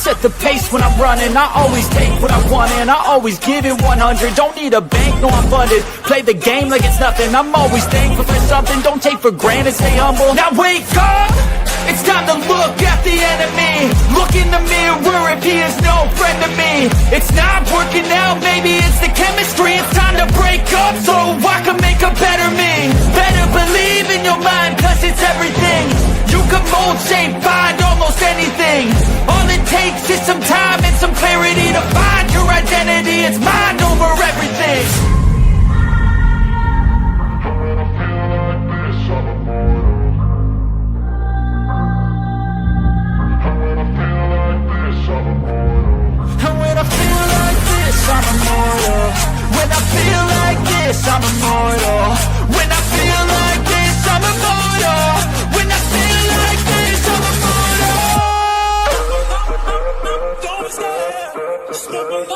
set the pace when I'm running. I always take what I want and I always give it 100. Don't need a bank, no I'm funded. Play the game like it's nothing. I'm always thankful for something. Don't take for granted, stay humble. Now wake up! It's time to look at the enemy. Look in the mirror if he is no friend to me. It's not working out, maybe it's the chemistry. It's time to break up so I can make a better me. Better believe in your mind, cause it's everything. You can mold, shape, find almost anything. All it takes is some time and some clarity to find your identity. It's mind over everything. I'm immortal. When I feel like this, I'm immortal. When I feel like this, I'm immortal. When I feel like this, I'm immortal. Don't stop. Step up.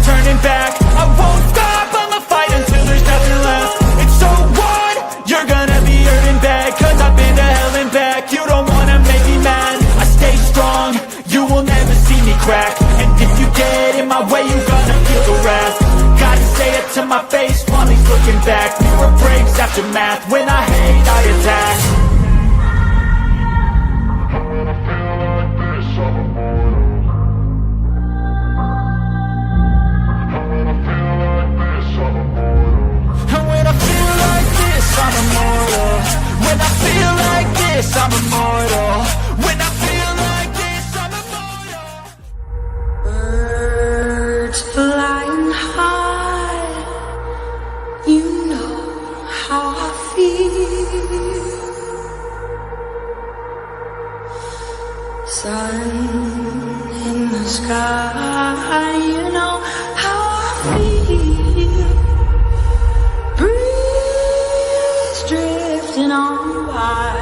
Turning back, I won't stop, I'ma fight until there's nothing left. It's so what? You're gonna be hurting bad, cause I've been to hell and back. You don't wanna make me mad, I stay strong, you will never see me crack. And if you get in my way, you're gonna feel the wrath. Gotta say it to my face while he's looking back. Mirror breaks after math, when I hate, I attack. I'm immortal. When I feel like this, I'm immortal. When I feel like this, I'm immortal. Birds flying high, you know how I feel. Sun in the sky, you know how I feel. Drifting on by,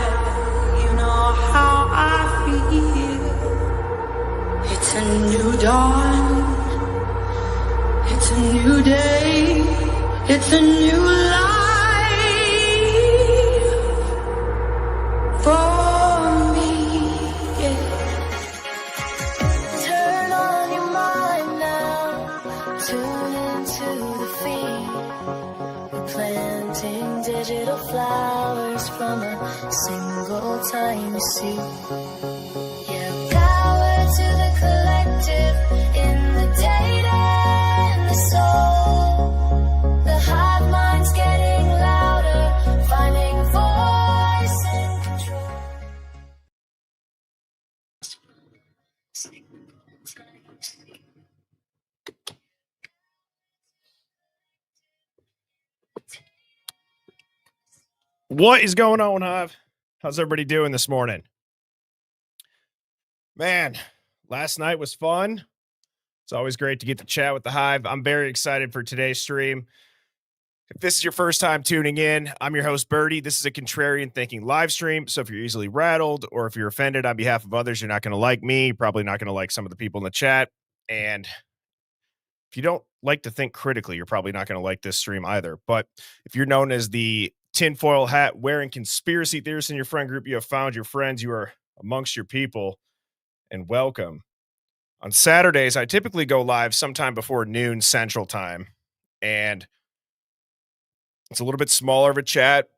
you know how I feel. It's a new dawn, it's a new day, it's a new life for me, yeah. Turn on your mind now, tune into the feed. We're planting digital flowers from a single tiny seed. Yeah, power to the collective in the data and the soul. The hive mind's getting louder, finding voice and control. What is going on, Hive? How's everybody doing this morning? Man, last night was fun. It's always great to get to chat with the Hive. I'm very excited for today's stream. If this is your first time tuning in, I'm your host, Birdie. This is a contrarian thinking live stream. So if you're easily rattled or if you're offended on behalf of others, you're not going to like me, probably not going to like some of the people in the chat. And if you don't like to think critically, you're probably not going to like this stream either. But if you're known as the tinfoil hat wearing conspiracy theorists in your friend group, you have found your friends. You are amongst your people, and welcome. On Saturdays, I typically go live sometime before noon Central Time, and it's a little bit smaller of a chat,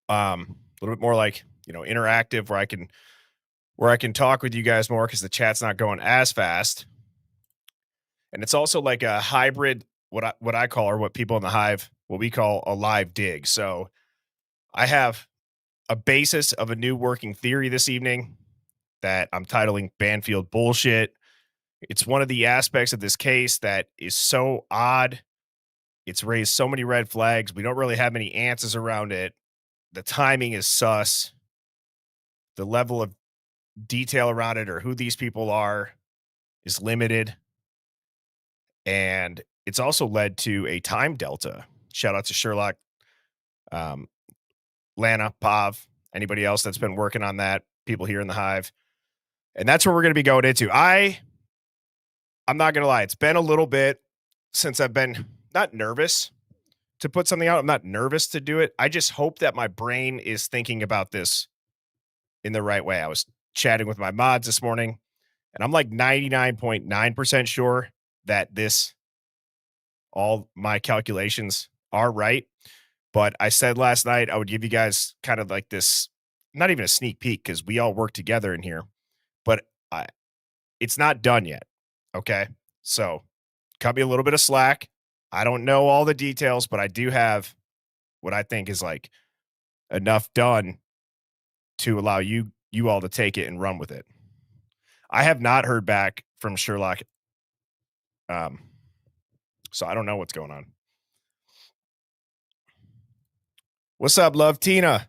a little bit more like, interactive, where I can talk with you guys more because the chat's not going as fast. And it's also like a hybrid, what I call, or what people in the Hive, what we call a live dig. So I have a basis of a new working theory this evening that I'm titling Bandfield Bullshit. It's one of the aspects of this case that is so odd. It's raised so many red flags. We don't really have many answers around it. The timing is sus. The level of detail around it or who these people are is limited. And it's also led to a time delta. Shout out to Sherlock, um, Lana, Pav, anybody else that's been working on that, people here in the Hive. And that's where we're going to be going into. I'm not going to lie. It's been a little bit since I've been not nervous to put something out. I'm not nervous to do it. I just hope that my brain is thinking about this in the right way. I was chatting with my mods this morning, and I'm like 99.9% sure that all my calculations are right. But I said last night I would give you guys kind of like this, not even a sneak peek because we all work together in here, but it's not done yet. Okay. So cut me a little bit of slack. I don't know all the details, but I do have what I think is like enough done to allow you all to take it and run with it. I have not heard back from Sherlock. So I don't know what's going on. What's up, love Tina?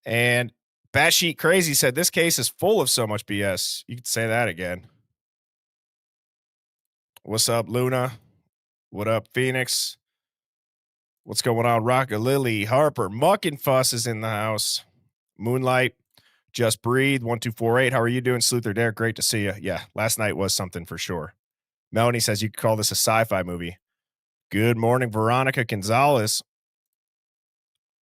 And Batshit Crazy said this case is full of so much BS. You could say that again. What's up, Luna? What up, Phoenix? What's going on, Rocka Lily? Harper, Muck and Fuss is in the house. Moonlight, Just Breathe, 1248. How are you doing, Sleuther Derek? Great to see you. Yeah, last night was something for sure. Melanie says you could call this a sci-fi movie. Good morning, Veronica Gonzalez.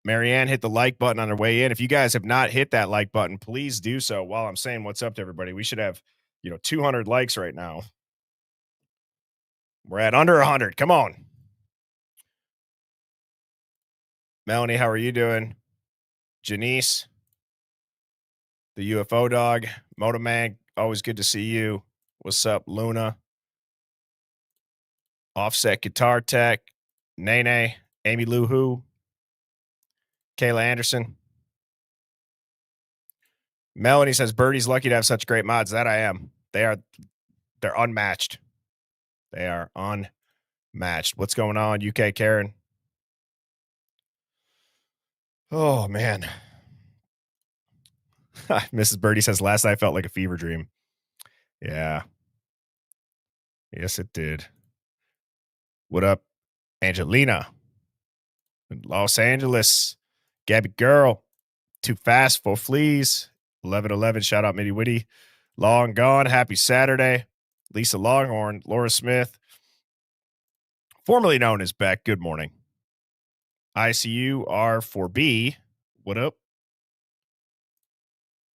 Marianne hit the like button on her way in. If you guys have not hit that like button, please do so while I'm saying what's up to everybody. We should have, 200 likes right now. We're at under 100. Come on. Melanie, how are you doing? Janice, the UFO dog, Motomag, always good to see you. What's up, Luna? Offset Guitar Tech, Nene, Amy Lou Who, Kayla Anderson. Melanie says Birdie's lucky to have such great mods. That I am. They're unmatched. They are unmatched. What's going on, UK Karen? Oh, man. Mrs. Birdie says, last night felt like a fever dream. Yeah. Yes, it did. What up, Angelina? In Los Angeles. Gabby Girl. Too Fast for Fleas. 1111. Shout out Mitty Witty. Long Gone. Happy Saturday. Lisa Longhorn. Laura Smith. Formerly known as Beck. Good morning. ICU R4B. What up?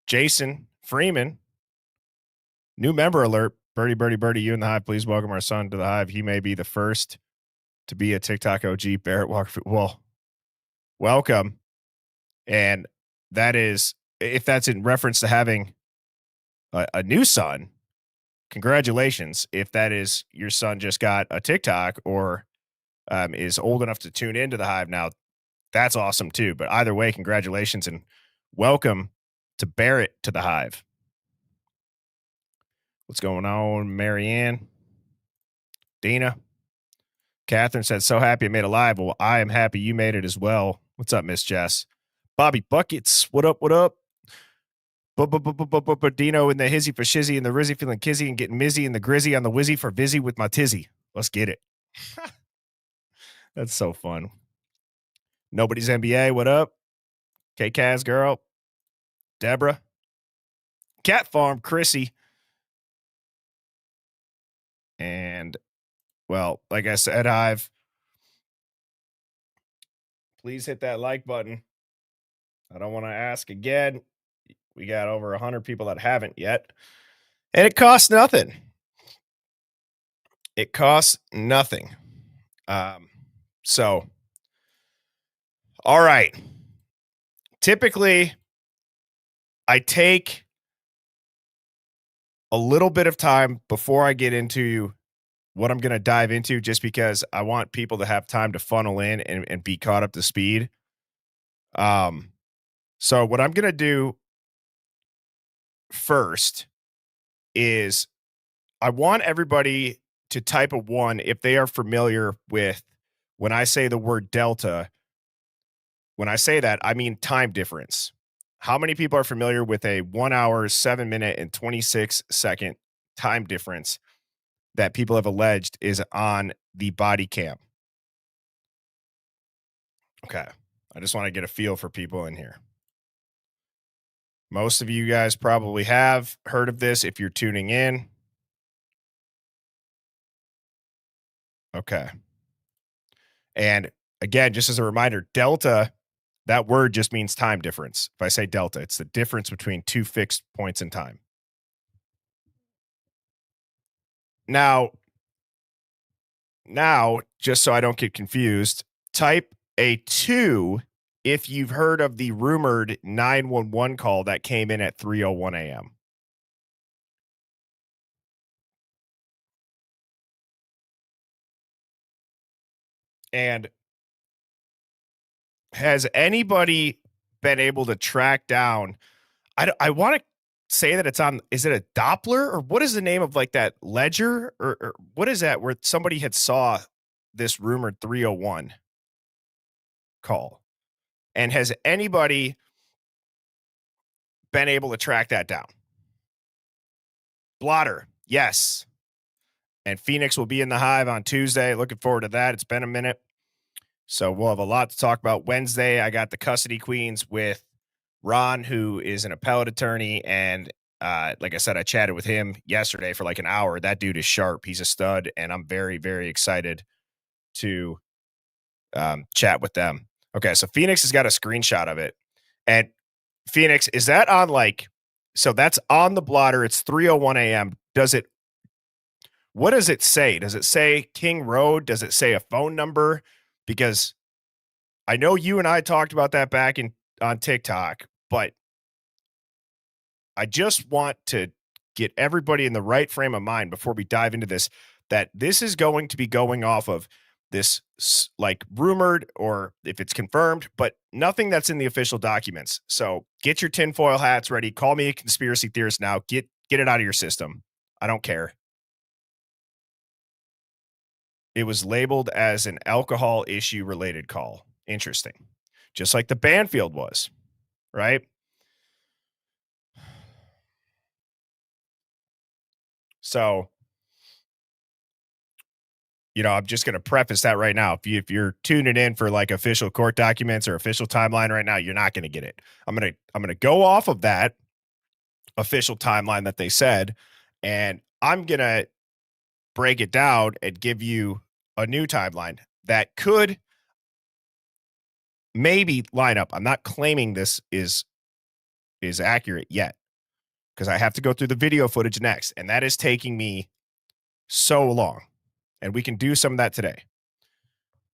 Jason Freeman. New member alert. Birdie, you in the Hive. Please welcome our son to the Hive. He may be the first to be a TikTok OG. Barrett Walker. Well, welcome. And that is, if that's in reference to having a new son, congratulations. If that is your son just got a TikTok or is old enough to tune into the Hive now, that's awesome too. But either way, congratulations and welcome to Barrett to the Hive. What's going on, Marianne? Dina? Catherine said, so happy I made it live. Well, I am happy you made it as well. What's up, Miss Jess? Bobby Buckets, what up, what up? Dino in the hizzy for shizzy and the rizzy feeling kizzy and getting mizzy and the grizzy on the wizzy for busy with my tizzy. Let's get it. That's so fun. Nobody's NBA, what up? K-Kaz girl. Deborah. Cat Farm, Chrissy. And, well, like I said, please hit that like button. I don't want to ask again. We got over 100 people that haven't yet. And it costs nothing. It costs nothing. So, all right. Typically, I take a little bit of time before I get into what I'm going to dive into, just because I want people to have time to funnel in and be caught up to speed. So what I'm going to do first is I want everybody to type a 1 if they are familiar with when I say the word delta. When I say that, I mean time difference. How many people are familiar with a 1 hour, 7 minute, and 26 second time difference that people have alleged is on the body cam. Okay. I just want to get a feel for people in here. Most of you guys probably have heard of this if you're tuning in. Okay. And again, just as a reminder, delta, that word just means time difference. If I say delta, it's the difference between two fixed points in time. Now, just so I don't get confused, type a 2 if you've heard of the rumored 911 call that came in at 3:01 a.m. And has anybody been able to track down? I want to say that it's on. Is it a Doppler, or what is the name of like that ledger, or what is that where somebody had saw this rumored 3:01 call? And has anybody been able to track that down? Blotter, yes. And Phoenix will be in the Hive on Tuesday. Looking forward to that. It's been a minute. So we'll have a lot to talk about Wednesday. I got the custody queens with Ron, who is an appellate attorney. And like I said, I chatted with him yesterday for like an hour. That dude is sharp. He's a stud. And I'm very, very excited to chat with them. Okay. So Phoenix has got a screenshot of it. And Phoenix, is that on like, so that's on the blotter. It's 3:01 a.m. What does it say? Does it say King Road? Does it say a phone number? Because I know you and I talked about that back on TikTok, but I just want to get everybody in the right frame of mind before we dive into this, that this is going to be going off of this like rumored, or if it's confirmed, but nothing that's in the official documents. So get your tinfoil hats ready. Call me a conspiracy theorist now. Get it out of your system. I don't care. It was labeled as an alcohol issue related call. Interesting. Just like the Bandfield was, right? So, I'm just going to preface that right now. If you're tuning in for like official court documents or official timeline right now, you're not going to get it. I'm going to go off of that official timeline that they said, and I'm going to break it down and give you a new timeline that could maybe line up. I'm not claiming this is accurate yet, because I have to go through the video footage next, and that is taking me so long. And we can do some of that today.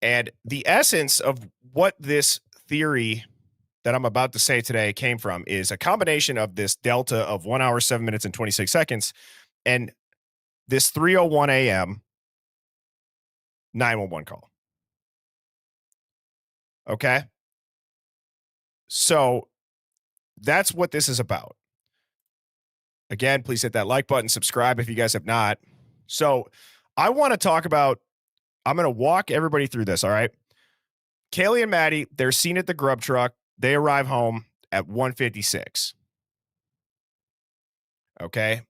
And the essence of what this theory that I'm about to say today came from is a combination of this delta of 1 hour, 7 minutes, and 26 seconds, and this 3:01 a.m. 911 call. Okay? So that's what this is about. Again, please hit that like button, subscribe if you guys have not. So I want to talk about, I'm going to walk everybody through this, all right? Kaylee and Maddie, they're seen at the grub truck. They arrive home at 1:56. Okay?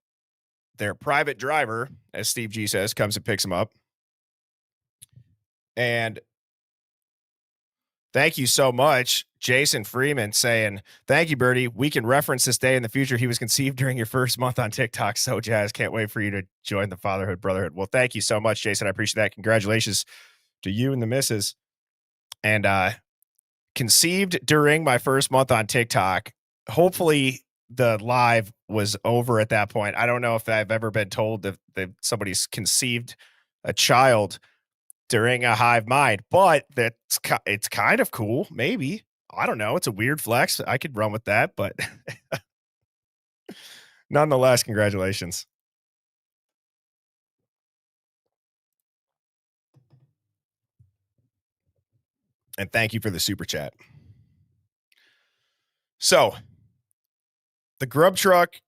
Their private driver, as Steve G says, comes and picks them up. And thank you so much, Jason Freeman, saying, thank you, Bertie. We can reference this day in the future. He was conceived during your first month on TikTok. So jazz. Can't wait for you to join the fatherhood brotherhood. Well, thank you so much, Jason. I appreciate that. Congratulations to you and the missus. And conceived during my first month on TikTok. Hopefully the live was over at that point. I don't know if I've ever been told that somebody's conceived a child during a Hive Mind, but it's kind of cool. Maybe. I don't know. It's a weird flex. I could run with that, but nonetheless, congratulations. And thank you for the super chat. So the grub truck,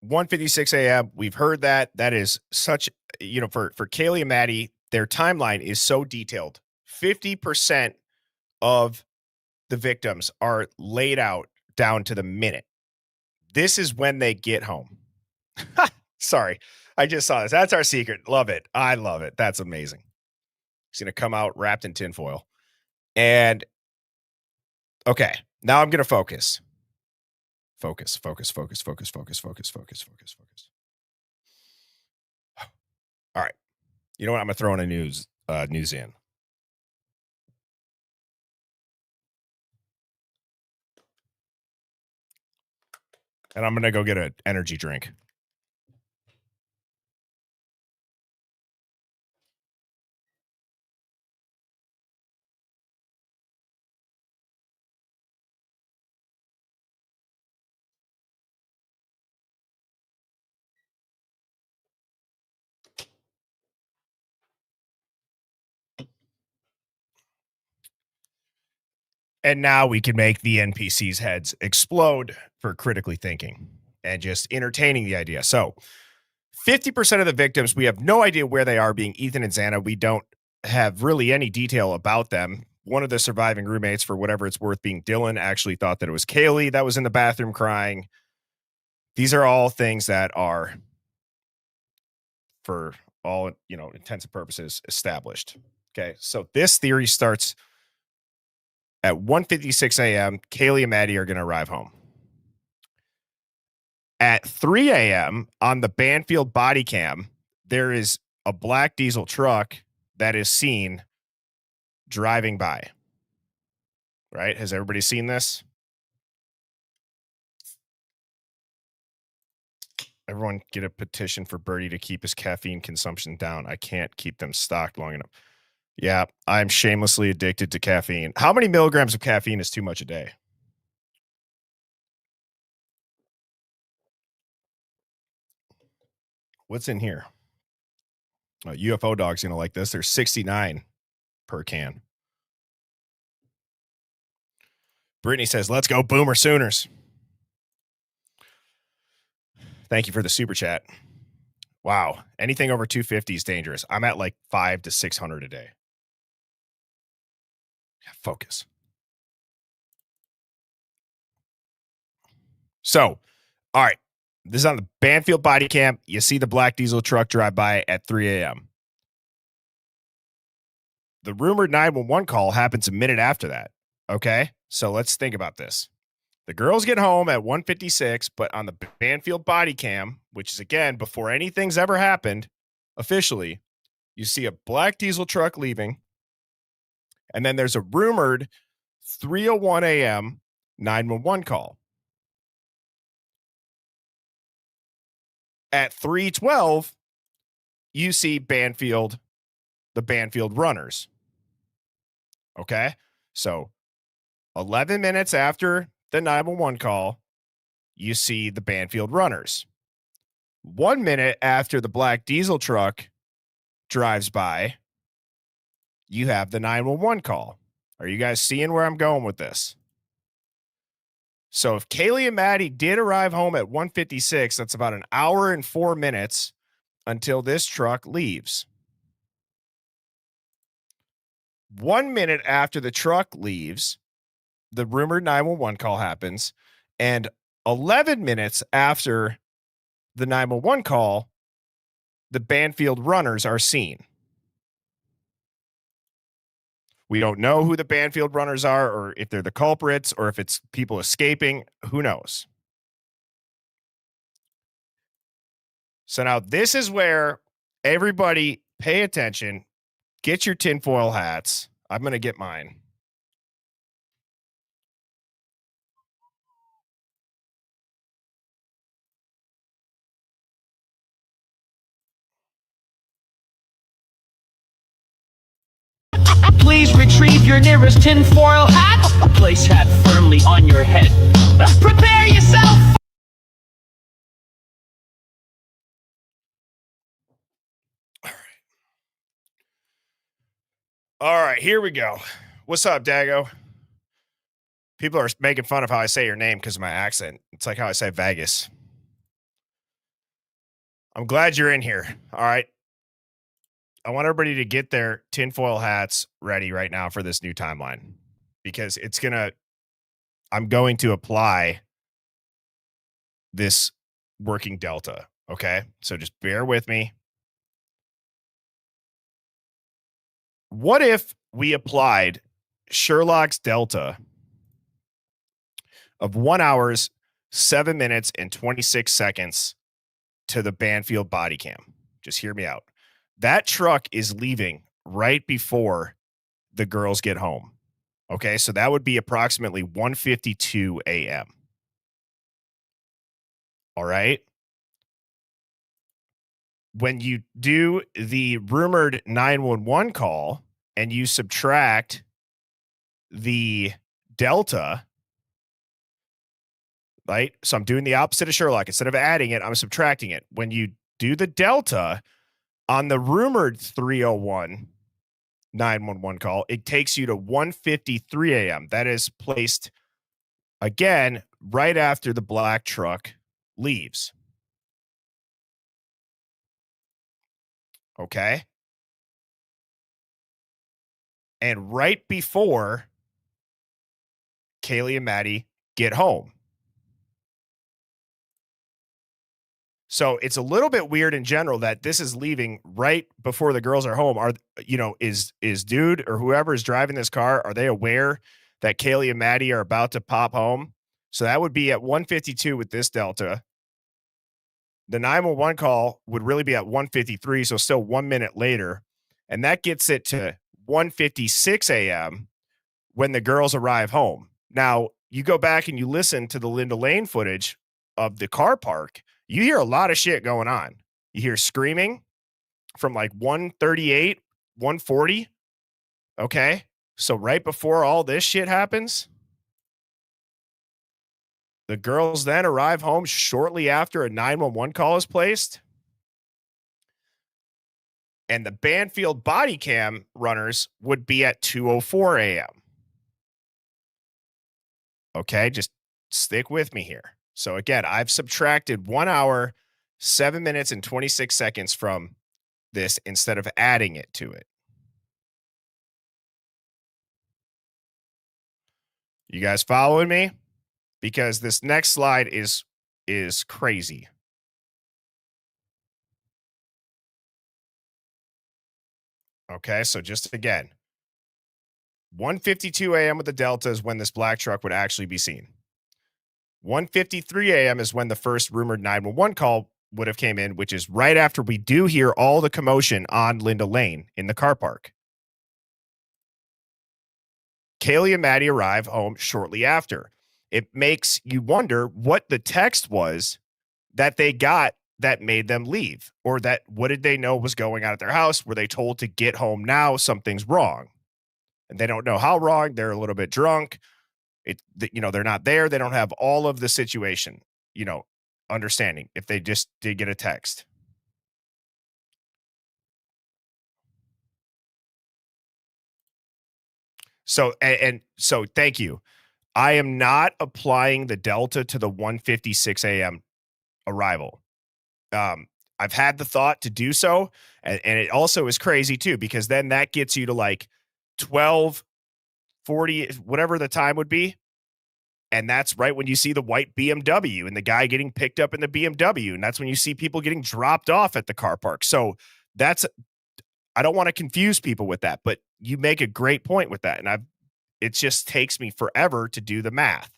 1:56 a.m. We've heard that. That is such, for Kaylee and Maddie, their timeline is so detailed. 50% of the victims are laid out down to the minute. This is when they get home. Sorry. I just saw this. That's our secret. Love it. I love it. That's amazing. He's going to come out wrapped in tinfoil. And okay, now I'm going to focus. Focus. All right. You know what? I'm going to throw in a news in. And I'm going to go get an energy drink. And now we can make the NPCs' heads explode for critically thinking and just entertaining the idea. So 50% of the victims, we have no idea where they are, being Ethan and Xana. We don't have really any detail about them. One of the surviving roommates, for whatever it's worth, being Dylan, actually thought that it was Kaylee that was in the bathroom crying. These are all things that are, for all, intents and purposes, established. Okay, so this theory starts at 1:56 a.m. Kaylee and Maddie are going to arrive home. At 3 a.m. on the Bandfield Bodycam, there is a black diesel truck that is seen driving by. Right? Has everybody seen this? Everyone get a petition for Birdie to keep his caffeine consumption down. I can't keep them stocked long enough. Yeah, I'm shamelessly addicted to caffeine. How many milligrams of caffeine is too much a day? What's in here? UFO Dog's going to like this. There's 69 per can. Brittany says, let's go Boomer Sooners. Thank you for the super chat. Wow. Anything over 250 is dangerous. I'm at like 500 to 600 a day. Focus. So, all right. This is on the Bandfield body cam. You see the black diesel truck drive by at 3 a.m. The rumored 911 call happens a minute after that. Okay. So let's think about this. The girls get home at 1:56, but on the Bandfield body cam, which is again before anything's ever happened officially, you see a black diesel truck leaving. And then there's a rumored 3:01 a.m. 911 call. At 3:12, you see Bandfield, the Bandfield runners. Okay. So 11 minutes after the 911 call, you see the Bandfield runners. 1 minute after the black diesel truck drives by, you have the 911 call. Are you guys seeing where I'm going with this? So if Kaylee and Maddie did arrive home at 1:56, that's about an hour and 4 minutes until this truck leaves. 1 minute after the truck leaves, the rumored 911 call happens, and 11 minutes after the 911 call, the Bandfield runners are seen. We don't know who the Bandfield runners are, or if they're the culprits, or if it's people escaping. Who knows? So now this is where everybody pay attention. Get your tinfoil hats. I'm going to get mine. Please retrieve your nearest tinfoil hat. Place hat firmly on your head. Prepare yourself. All right, here we go. What's up, Dago? People are making fun of how I say your name because of my accent. It's like how I say Vegas. I'm glad you're in here. All right. I want everybody to get their tinfoil hats ready right now for this new timeline because I'm going to apply this working delta. Okay, so just bear with me. What if we applied Sherlock's delta of 1 hours, 7 minutes, and 26 seconds to the Bandfield body cam? Just hear me out. That truck is leaving right before the girls get home. Okay, so that would be approximately 1:52 a.m. All right. When you do the rumored 911 call and you subtract the delta, right? So I'm doing the opposite of Sherlock. Instead of adding it, I'm subtracting it. When you do the delta on the rumored 301 911 call, it takes you to 1:53 a.m. That is placed again right after the black truck leaves. Okay. And right before Kaylee and Maddie get home. So it's a little bit weird in general that this is leaving right before the girls are home. Is dude or whoever is driving this car, are they aware that Kaylee and Maddie are about to pop home? So that would be at 1:52 with this delta. The 911 call would really be at 1:53, so still 1 minute later. And that gets it to 1:56 a.m. when the girls arrive home. Now, you go back and you listen to the Linda Lane footage of the car park, you hear a lot of shit going on. You hear screaming from like 138, 140. Okay. So right before all this shit happens, the girls then arrive home shortly after a 911 call is placed. And the Bandfield body cam runners would be at 2:04 a.m. Okay, just stick with me here. So again, I've subtracted 1 hour, 7 minutes, and 26 seconds from this instead of adding it to it. You guys following me? Because this next slide is crazy. Okay, so just again, 1:52 a.m. with the Delta is when this black truck would actually be seen. 1:53 a.m. is when the first rumored 911 call would have came in, which is right after we do hear all the commotion on Linda Lane in the car park. Kaylee and Maddie arrive home shortly after. It makes you wonder what the text was that they got that made them leave, or that what did they know was going on at their house? Were they told to get home now? Something's wrong. And they don't know how wrong. They're a little bit drunk. They're not there. They don't have all of the situation, understanding if they just did get a text. So, so thank you. I am not applying the delta to the 1:56 a.m. arrival. I've had the thought to do so, and it also is crazy too, because then that gets you to like 12:40, whatever the time would be. And that's right when you see the white BMW and the guy getting picked up in the BMW. And that's when you see people getting dropped off at the car park. So I don't want to confuse people with that, but you make a great point with that. And it just takes me forever to do the math.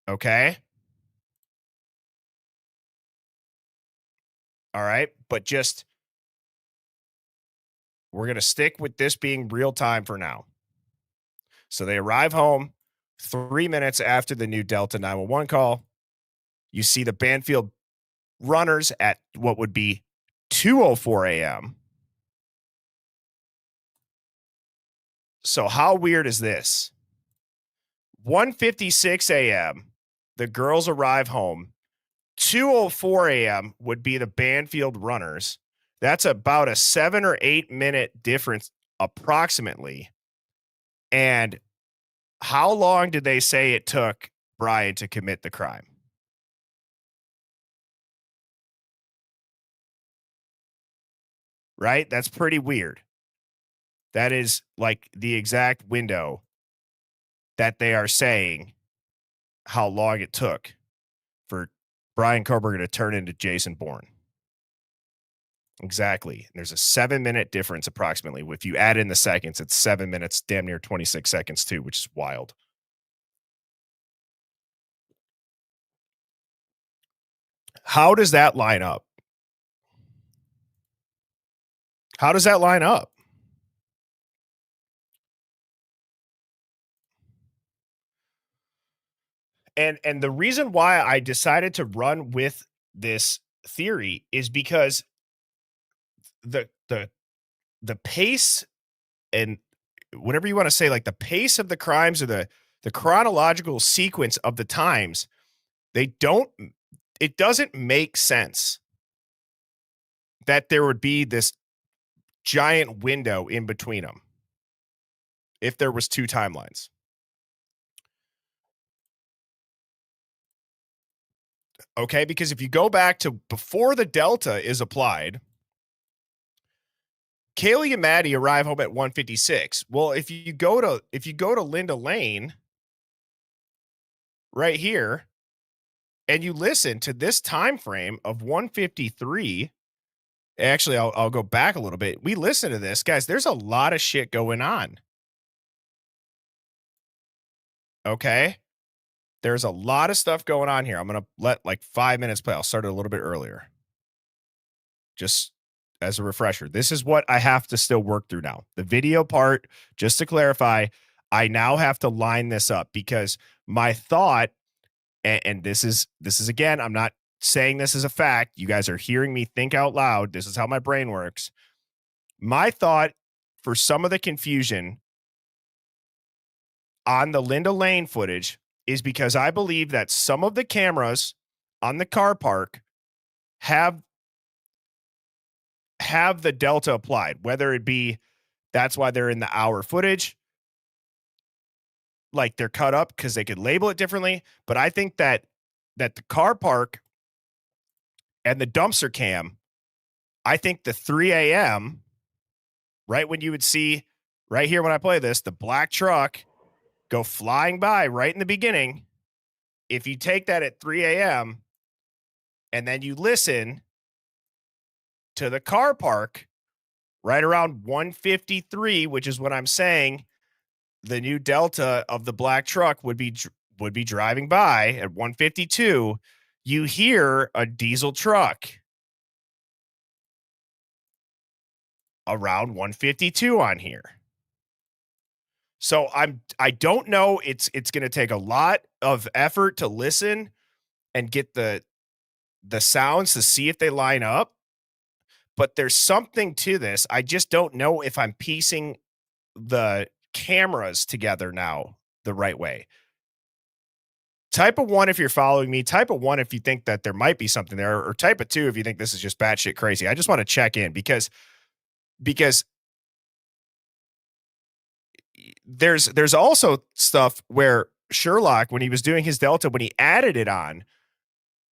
Okay. All right. But we're going to stick with this being real time for now. So they arrive home 3 minutes after the new Delta 911 call. You see the Bandfield runners at what would be 2:04 a.m. So how weird is this? 1:56 a.m. The girls arrive home. 2:04 a.m. would be the Bandfield runners. That's about a 7 or 8 minute difference approximately. And how long did they say it took Brian to commit the crime? Right? That's pretty weird. That is like the exact window that they are saying how long it took for Brian Koberger to turn into Jason Bourne. Exactly. There's a 7-minute difference approximately. If you add in the seconds, it's 7 minutes, damn near 26 seconds too, which is wild. How does that line up? How does that line up? And the reason why I decided to run with this theory is because the pace and whatever you want to say, like the pace of the crimes or the chronological sequence of the times, it doesn't make sense that there would be this giant window in between them if there was 2 timelines. Okay, because if you go back to before the delta is applied, Kaylee and Maddie arrive home at 1:56. Well, if you go to Linda Lane right here and you listen to this time frame of 1:53, actually I'll go back a little bit. We listen to this, guys, there's a lot of shit going on. Okay? There's a lot of stuff going on here. I'm going to let like 5 minutes play. I'll start it a little bit earlier. Just as a refresher, this is what I have to still work through now. The video part, just to clarify, I now have to line this up because my thought, and this is again, I'm not saying this is a fact. You guys are hearing me think out loud. This is how my brain works. My thought for some of the confusion on the Linda Lane footage is because I believe that some of the cameras on the car park have the delta applied, whether it be that's why they're in the hour footage, like they're cut up because they could label it differently. But I think that the car park and the dumpster cam, I think the 3 a.m., right when you would see right here when I play this, the black truck go flying by right in the beginning. If you take that at 3 a.m. and then you listen to the car park right around 1:53, which is what I'm saying, the new delta of the black truck would be driving by at 1:52, you hear a diesel truck around 1:52 on here. So I don't know. It's going to take a lot of effort to listen and get the sounds to see if they line up. But there's something to this. I just don't know if I'm piecing the cameras together now the right way. Type of 1 if you're following me. Type of 1 if you think that there might be something there, or type of 2 if you think this is just batshit crazy. I just want to check in because there's also stuff where Sherlock, when he was doing his delta, when he added it on,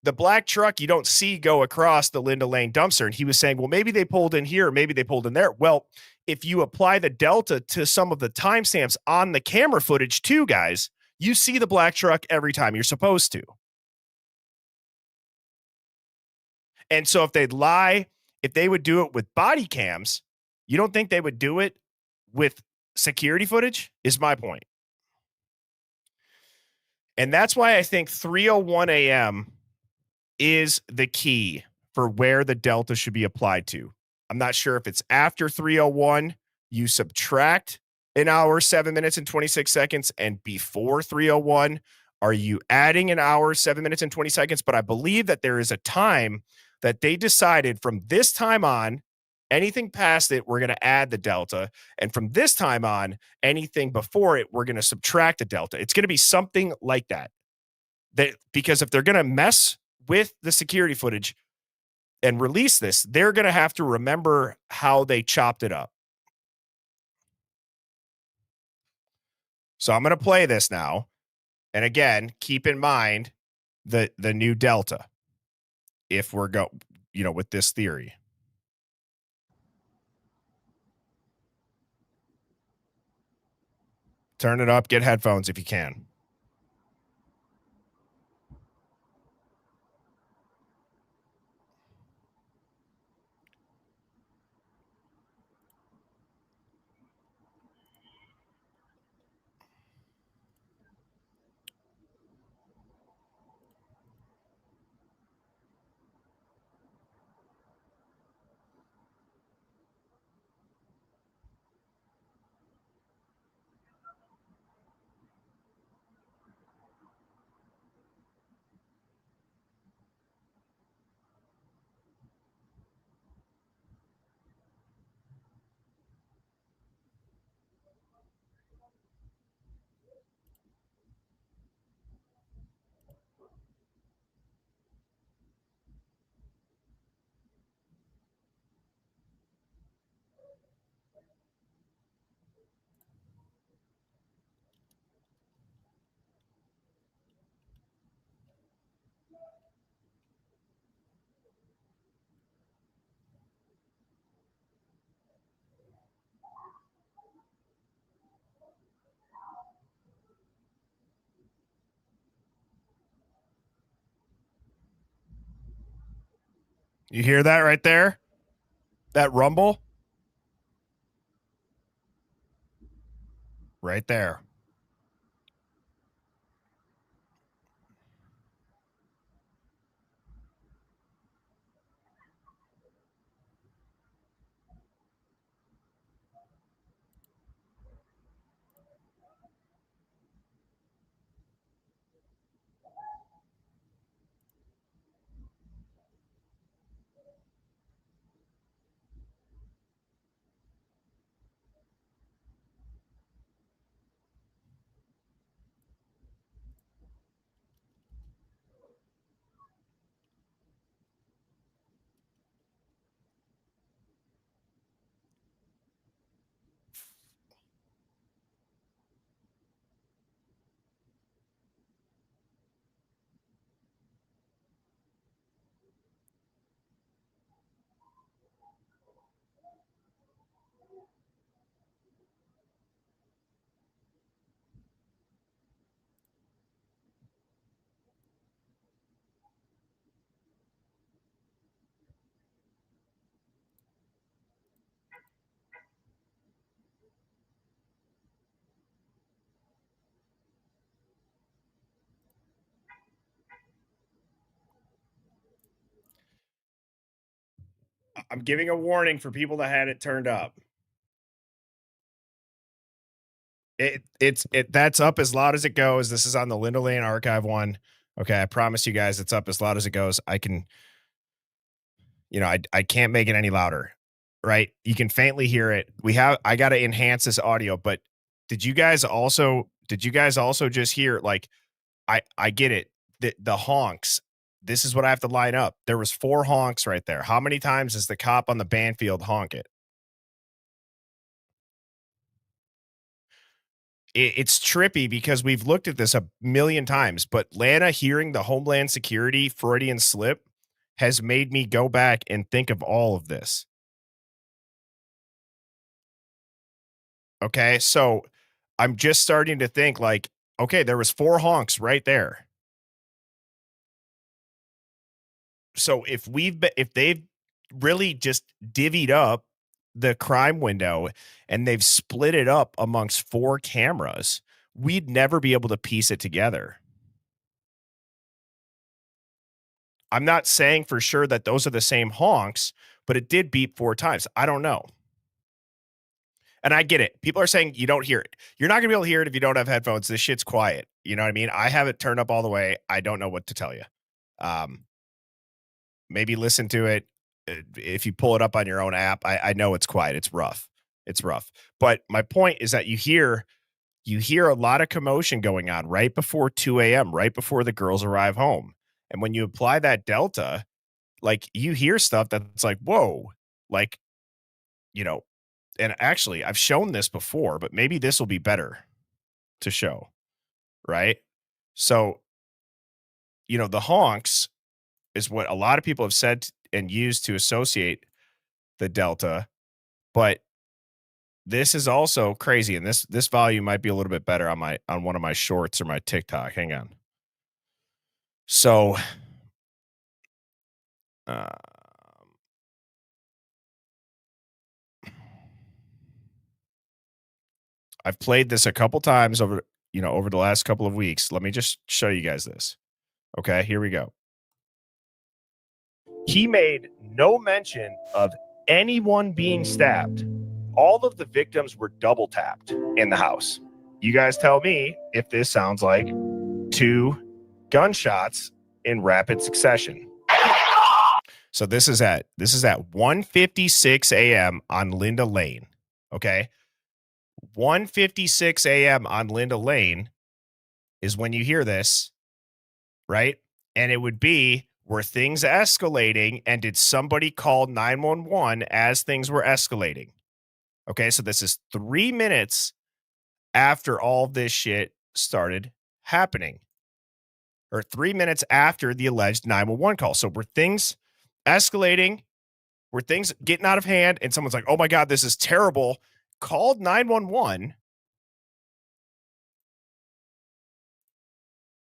the black truck you don't see go across the Linda Lane dumpster. And he was saying, well, maybe they pulled in here, maybe they pulled in there. Well, if you apply the delta to some of the timestamps on the camera footage too, guys, you see the black truck every time you're supposed to. And so if they would do it with body cams, you don't think they would do it with security footage, is my point. And that's why I think 3:01 a.m. is the key for where the delta should be applied to. I'm not sure if it's after 3:01, you subtract an hour, 7 minutes and 26 seconds, and before 3:01, are you adding an hour, 7 minutes and 20 seconds? But I believe that there is a time that they decided from this time on, anything past it, we're going to add the delta. And from this time on, anything before it, we're going to subtract the delta. It's going to be something like that. Because if they're going to mess with the security footage and release this, they're going to have to remember how they chopped it up. So I'm going to play this now. And again, keep in mind the new delta if we're with this theory. Turn it up, get headphones if you can. You hear that right there? That rumble? Right there. I'm giving a warning for people that had it turned up. That's up as loud as it goes. This is on the Linda Lane archive one. Okay, I promise you guys it's up as loud as it goes. I can, I can't make it any louder. Right? You can faintly hear it. I got to enhance this audio, but did you guys also just hear, like, I get it. The honks. This is what I have to line up. There was 4 honks right there. How many times does the cop on the Bandfield honk it? It's trippy because we've looked at this a million times, but Lana hearing the Homeland Security Freudian slip has made me go back and think of all of this. Okay, so I'm just starting to think, like, okay, there was 4 honks right there. So if they've really just divvied up the crime window and they've split it up amongst 4 cameras, we'd never be able to piece it together. I'm not saying for sure that those are the same honks, but it did beep 4 times. I don't know. And I get it. People are saying you don't hear it. You're not going to be able to hear it if you don't have headphones. This shit's quiet. You know what I mean? I have it turned up all the way. I don't know what to tell you. Maybe listen to it. If you pull it up on your own app, I know it's quiet. It's rough. It's rough. But my point is that you hear a lot of commotion going on right before 2 a.m., right before the girls arrive home. And when you apply that delta, like, you hear stuff that's like, whoa, like, and actually I've shown this before, but maybe this will be better to show, right? So, the honks is what a lot of people have said and used to associate the delta, but this is also crazy. And this volume might be a little bit better on one of my shorts or my TikTok. Hang on. So, um, I've played this a couple times over the last couple of weeks. Let me just show you guys this. Okay, here we go. He made no mention of anyone being stabbed. All of the victims were double tapped in the house. You guys tell me if this sounds like 2 gunshots in rapid succession. So this is at 1:56 a.m. on Linda Lane. Okay. 1:56 a.m. on Linda Lane is when you hear this, right? And it would be, were things escalating, and did somebody call 911 as things were escalating? Okay, so this is 3 minutes after all this shit started happening, or 3 minutes after the alleged 911 call. So were things escalating? Were things getting out of hand? And someone's like, oh my God, this is terrible. Called 911.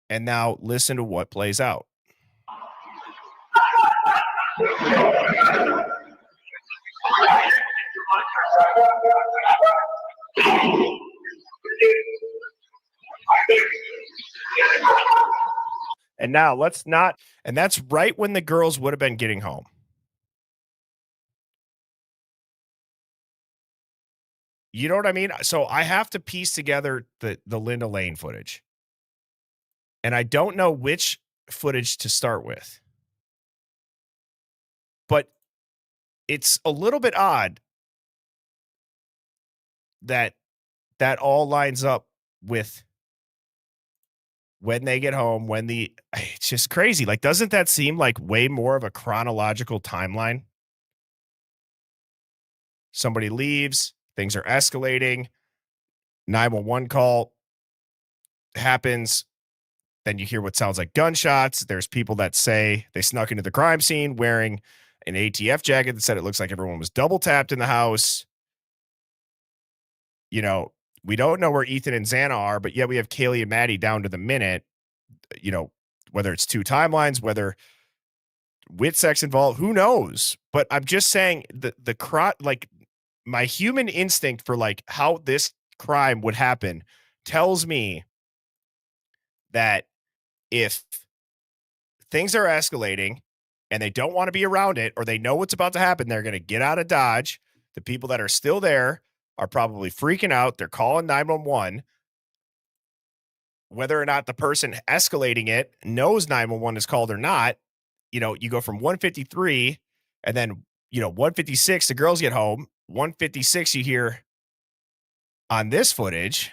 And now listen to what plays out. And now let's not, and that's right when the girls would have been getting home. You know what I mean? So I have to piece together the Linda Lane footage. And I don't know which footage to start with. But it's a little bit odd that that all lines up with when they get home, it's just crazy. Like, doesn't that seem like way more of a chronological timeline? Somebody leaves, things are escalating, 911 call happens. Then you hear what sounds like gunshots. There's people that say they snuck into the crime scene wearing an ATF jacket that said it looks like everyone was double tapped in the house. You know, we don't know where Ethan and Xana are, but yet we have Kaylee and Maddie down to the minute. You know, whether it's two timelines, whether with sex involved, who knows? But I'm just saying like my human instinct for like how this crime would happen tells me that if things are escalating and they don't want to be around it, or they know what's about to happen, they're going to get out of Dodge. The people that are still there are probably freaking out. They're calling 911. Whether or not the person escalating it knows 911 is called or not, you know, you go from 153 and then, 156, the girls get home. 156, you hear on this footage.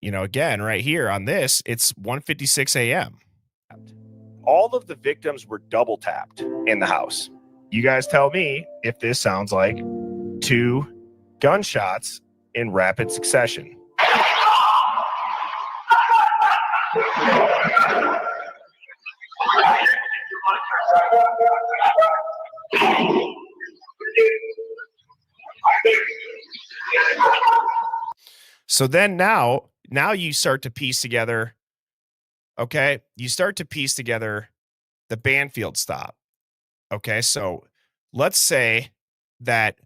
Again, right here on this, it's 1:56 a.m. All of the victims were double tapped in the house. You guys tell me if this sounds like two gunshots in rapid succession. So then now you start to piece together, okay? You start to piece together the Bandfield stop. Okay, so let's say that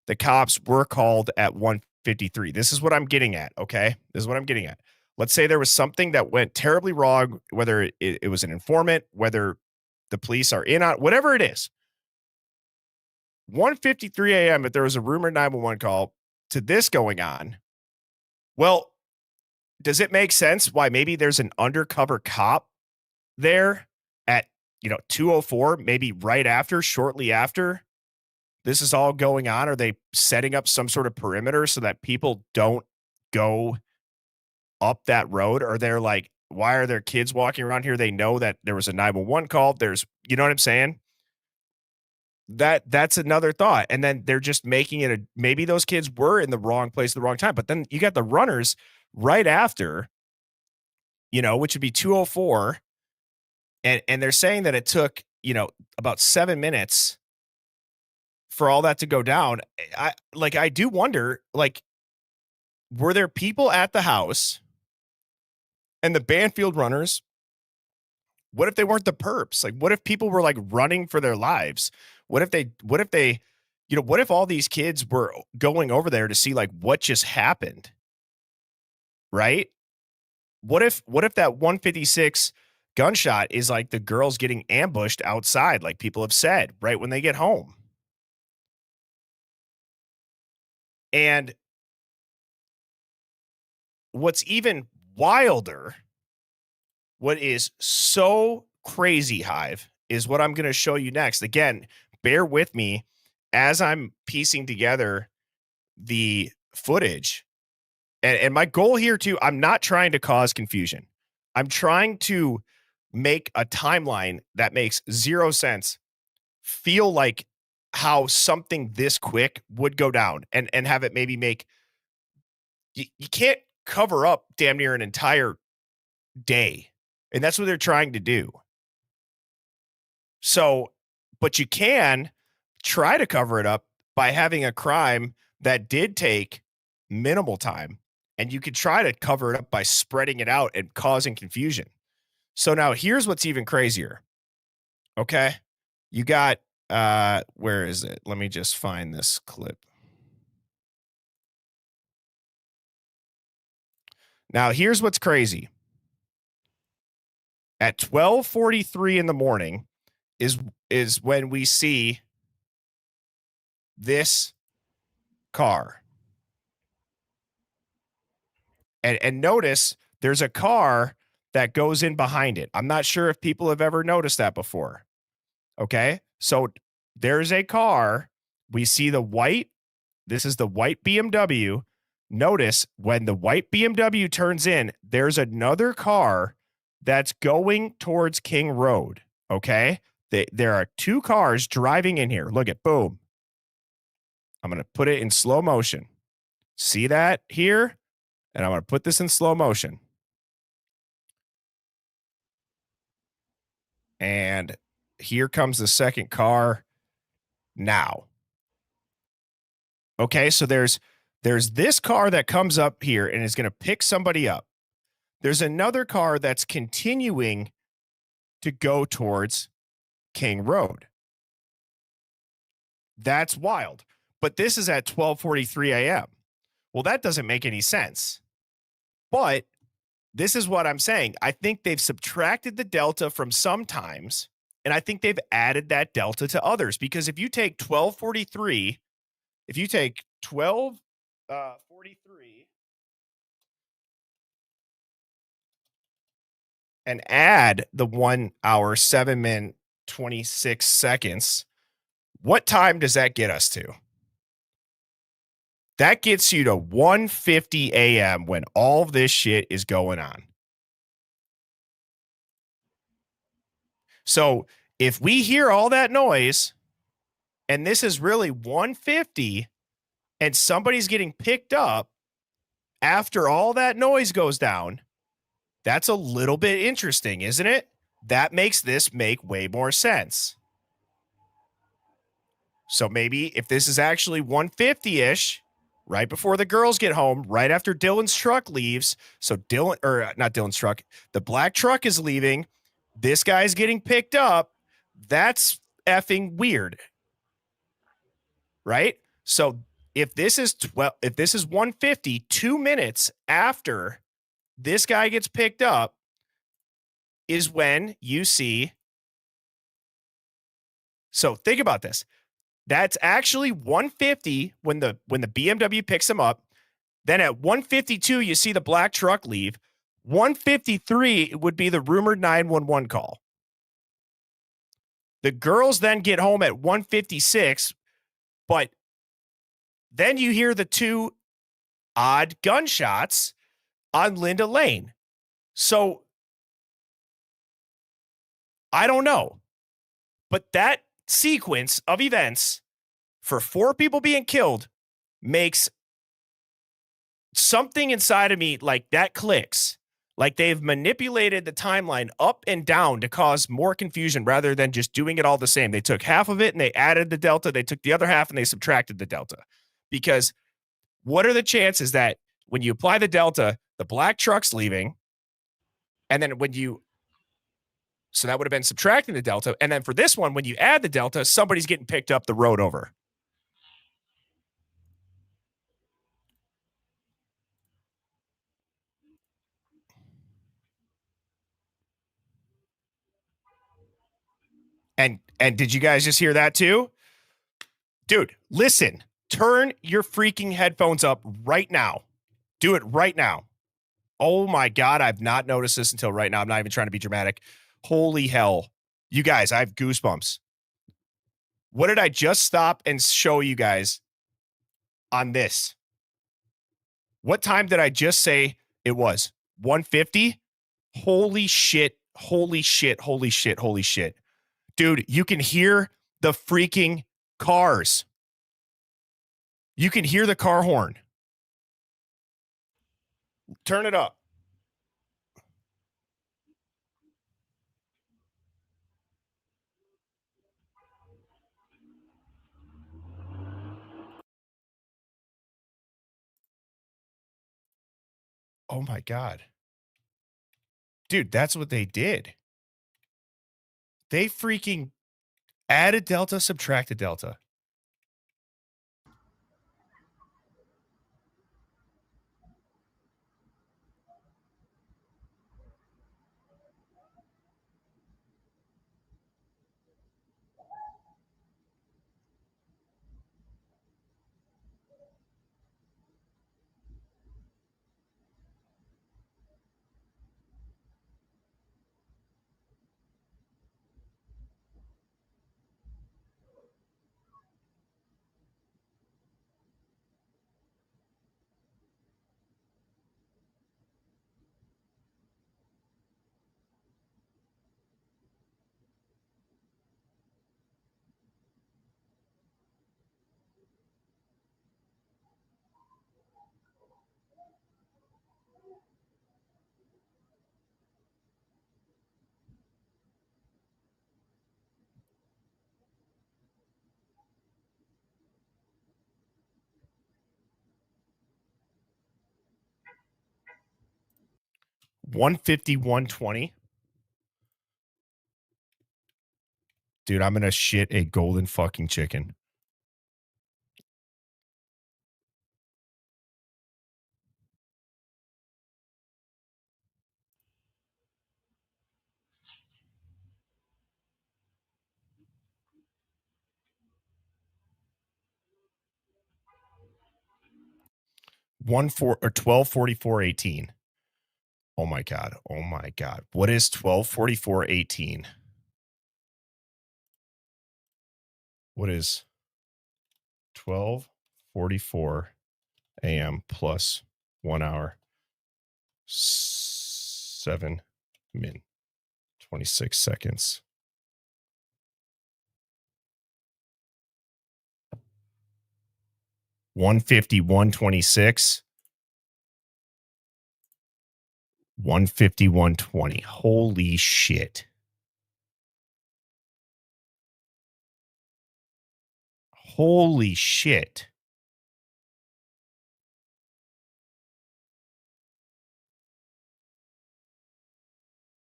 the cops were called at 1:53. This is what I'm getting at, okay? This is what I'm getting at. Let's say there was something that went terribly wrong, whether it was an informant, whether the police are in on, whatever it is. 1:53 a.m., if there was a rumored 911 call to this going on, well, does it make sense why maybe there's an undercover cop there at 2:04, maybe right after, shortly after this is all going on? Are they setting up some sort of perimeter so that people don't go up that road? Or they're like, why are there kids walking around here? They know that there was a 911 call. You know what I'm saying? That's another thought. And then they're just making it maybe those kids were in the wrong place at the wrong time. But then you got the runners right after, which would be 2:04. And they're saying that it took, about 7 minutes for all that to go down. I do wonder, like, were there people at the house and the Bandfield runners? What if they weren't the perps? Like, what if people were like running for their lives? What if all these kids were going over there to see like what just happened? Right? What if that 1:56 gunshot is like the girls getting ambushed outside, like people have said, right when they get home? And what's even wilder, what is so crazy, Hive, is what I'm going to show you next. Again, bear with me as I'm piecing together the footage. And my goal here too, I'm not trying to cause confusion. I'm trying to make a timeline that makes zero sense feel like how something this quick would go down, and have it maybe make you can't cover up damn near an entire day. And that's what they're trying to do. So, but you can try to cover it up by having a crime that did take minimal time, and you could try to cover it up by spreading it out and causing confusion. So now here's what's even crazier. Okay. You got, where is it? Let me just find this clip. Now here's what's crazy. At 12:43 in the morning is when we see this car. And notice there's a car that goes in behind it. I'm not sure if people have ever noticed that before. Okay? So there's a car. We see the white. This is the white BMW. Notice when the white BMW turns in, there's another car that's going towards King Road. Okay? There are two cars driving in here. Look at, boom. I'm going to put it in slow motion. See that here? And I'm going to put this in slow motion. And here comes the second car now. Okay, so there's this car that comes up here and is going to pick somebody up. There's another car that's continuing to go towards King Road. That's wild. But this is at 12:43 a.m. Well, that doesn't make any sense. But this is what I'm saying. I think they've subtracted the delta from some times, and I think they've added that delta to others. Because if you take 12:43, if you take 12:43 and add the 1 hour, 7 minute, 26 seconds, what time does that get us to? That gets you to 1:50 a.m. when all this shit is going on. So if we hear all that noise and this is really 1:50 and somebody's getting picked up after all that noise goes down, that's a little bit interesting, isn't it? That makes this make way more sense. So maybe if this is actually 1:50-ish, right before the girls get home, right after Dylan's truck leaves. So not Dylan's truck, the black truck is leaving. This guy's getting picked up. That's effing weird. Right? So if this is 1:50, 2 minutes after this guy gets picked up is when you see. So think about this. That's actually 1:50 when the BMW picks him up. Then at 1:52, you see the black truck leave. 1:53 would be the rumored 911 call. The girls then get home at 1:56, but then you hear the two odd gunshots on Linda Lane. So I don't know. But that sequence of events for 4 people being killed makes something inside of me like that clicks. Like they've manipulated the timeline up and down to cause more confusion rather than just doing it all the same. They took half of it and they added the delta. They took the other half and they subtracted the delta. Because what are the chances that when you apply the delta, the black truck's leaving, and then so that would have been subtracting the delta. And then for this one, when you add the delta, somebody's getting picked up the road over. And did you guys just hear that too? Dude, listen, turn your freaking headphones up right now. Do it right now. Oh my God, I've not noticed this until right now. I'm not even trying to be dramatic. Holy hell. You guys, I have goosebumps. What did I just stop and show you guys on this? What time did I just say it was? 1:50? Holy shit. Holy shit. Holy shit. Holy shit. Dude, you can hear the freaking cars. You can hear the car horn. Turn it up. Oh my God. Dude, that's what they did. They freaking added delta, subtracted delta. $150, $120. Dude, I'm gonna shit a golden fucking chicken. Or 1244.18. Oh my god. Oh my god. What is 1244.18? What is 12:44 a.m. plus 1 hour 7 min 26 seconds? $150, $126. $150, $120. Holy shit. Holy shit.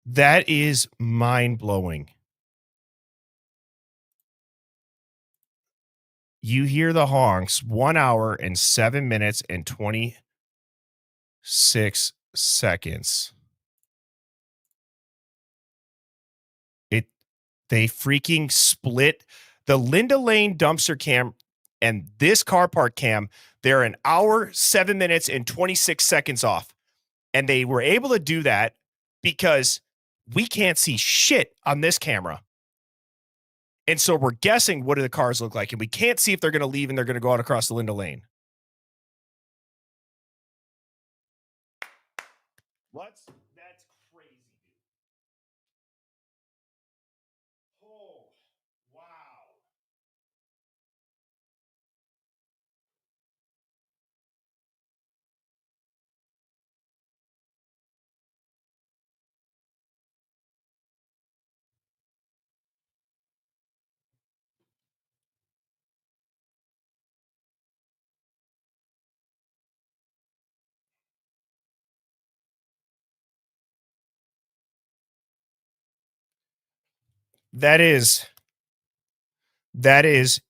That is mind-blowing. You hear the honks, 1 hour and 7 minutes and 26 seconds. They freaking split the Linda Lane dumpster cam and this car park cam. They're an hour, 7 minutes, and 26 seconds off. And they were able to do that because we can't see shit on this camera. And so we're guessing what do the cars look like, and we can't see if they're going to leave and they're going to go out across the Linda Lane. That's crazy, dude. Oh, wow. That is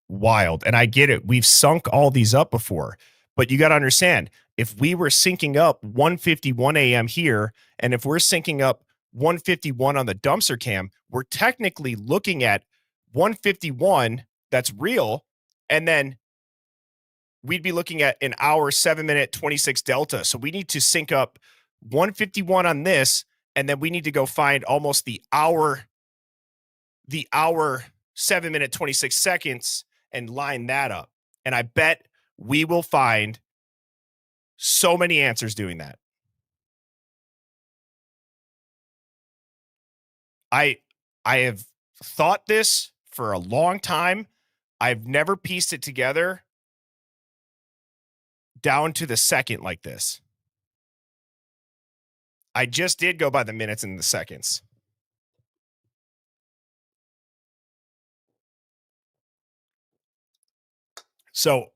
wild. And I get it. We've sunk all these up before, but you got to understand, if we were syncing up 1:51 a.m. here, and if we're syncing up 1:51 on the dumpster cam, we're technically looking at 1:51 that's real, and then we'd be looking at an hour, 7 minute, 26 delta. So we need to sync up 1:51 on this, and then we need to go find almost the hour 7 minute, 26 seconds and line that up. And I bet we will find so many answers doing that. I have thought this for a long time. I've never pieced it together down to the second like this. I just did go by the minutes and the seconds. So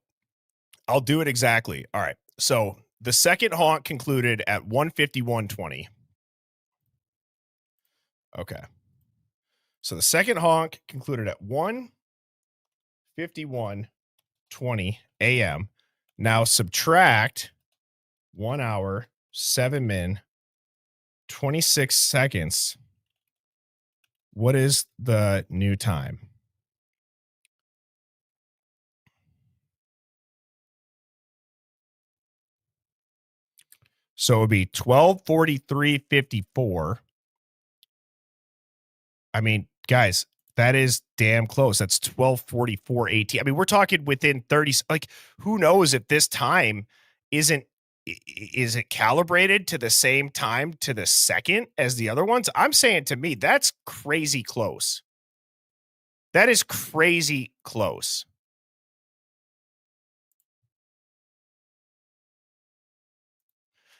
I'll do it exactly. All right. So the second honk concluded at 1:51:20. Okay. So the second honk concluded at 1:51:20 a.m. Now subtract 1 hour, 7 min, 26 seconds. What is the new time? So it would be 12:43:54. I mean, guys, that is damn close. That's 12:44:18. I mean, we're talking within 30, like, who knows if this time isn't is it calibrated to the same time to the second as the other ones? I'm saying, to me, that's crazy close. That is crazy close.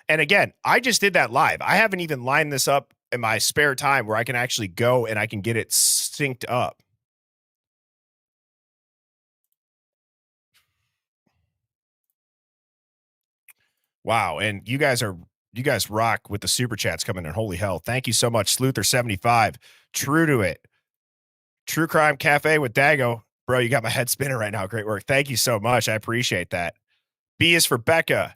And again, I just did that live. I haven't even lined this up in my spare time where I can actually go and I can get it synced up. Wow. And you guys rock with the super chats coming in. Holy hell. Thank you so much. Sleuther75. True to it. True Crime Cafe with Dago. Bro, you got my head spinning right now. Great work. Thank you so much. I appreciate that. B is for Becca.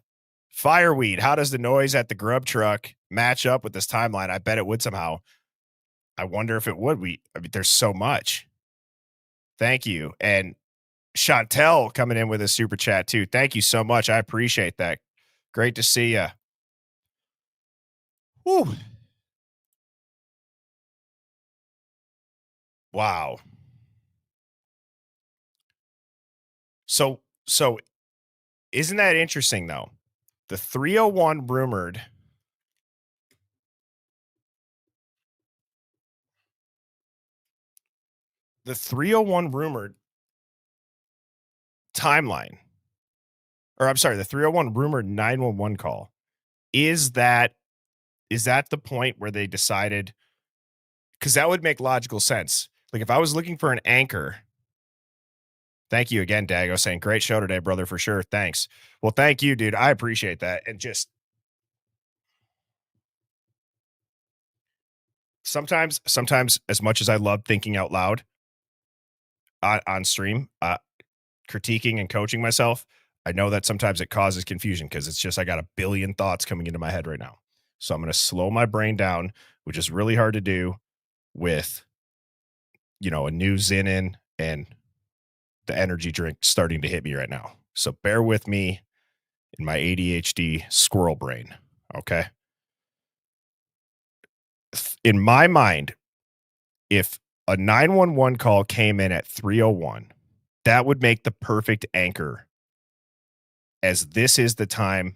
Fireweed. How does the noise at the grub truck match up with this timeline? I bet it would somehow. I wonder if it would. I mean, there's so much. Thank you. And Chantel coming in with a super chat too. Thank you so much. I appreciate that. Great to see you. Woo. Wow. So isn't that interesting though? The 301 rumored timeline, or I'm sorry, the 301 rumored 911 call. Is that the point where they decided, because that would make logical sense. Like if I was looking for an anchor. Thank you again, Dago, saying great show today, brother, for sure. Thanks. Well, thank you, dude. I appreciate that. And just sometimes as much as I love thinking out loud on stream, critiquing and coaching myself, I know that sometimes it causes confusion because it's just I got a billion thoughts coming into my head right now. So I'm going to slow my brain down, which is really hard to do with, a new Zen in and the energy drink starting to hit me right now. So bear with me in my ADHD squirrel brain. Okay. In my mind, if a 911 call came in at 3:01, that would make the perfect anchor, as this is the time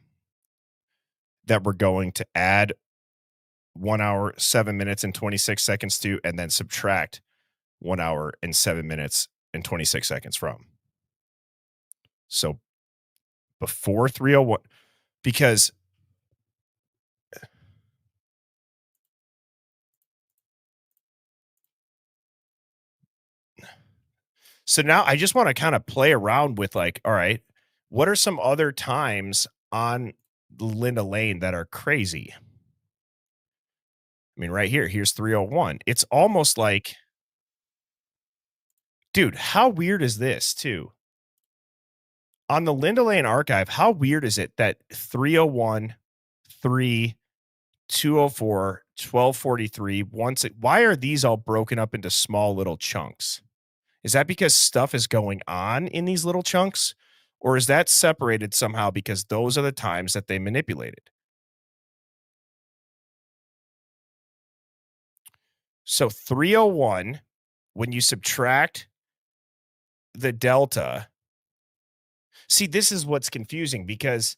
that we're going to add 1 hour, 7 minutes and 26 seconds to, and then subtract 1 hour and 7 minutes and 26 seconds from. So before 3:01, because so now I just want to kind of play around with, like, all right, what are some other times on Linda Lane that are crazy? I mean, right here's 3:01. It's almost like, dude, how weird is this too? On the Linda Lane archive, how weird is it that 3:01, 3, 2:04, 12:43, why are these all broken up into small little chunks? Is that because stuff is going on in these little chunks? Or is that separated somehow because those are the times that they manipulated? So 3:01, when you subtract the delta, see, this is what's confusing, because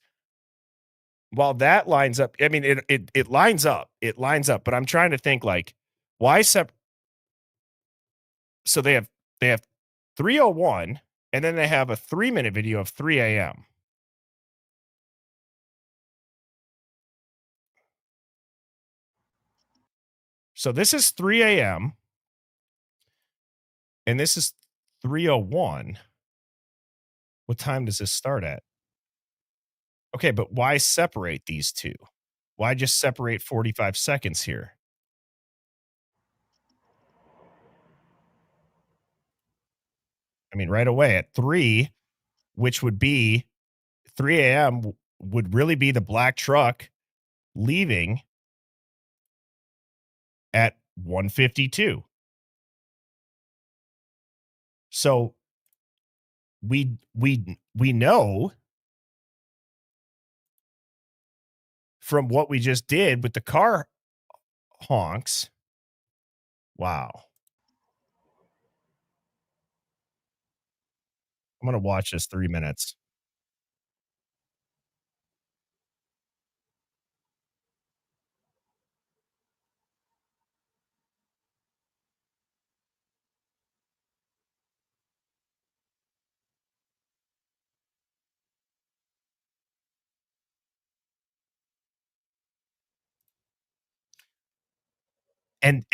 while that lines up, I mean, it lines up, but I'm trying to think, like, why so they have 3:01, and then they have a 3-minute video of 3 a.m. So this is 3 a.m. and this is 3:01. What time does this start at? Okay, but why separate these two? Why just separate 45 seconds here? I mean, right away at 3, which would be 3 a.m. would really be the black truck leaving at 1:52. So we know from what we just did with the car honks. Wow. I'm gonna watch this 3 minutes. And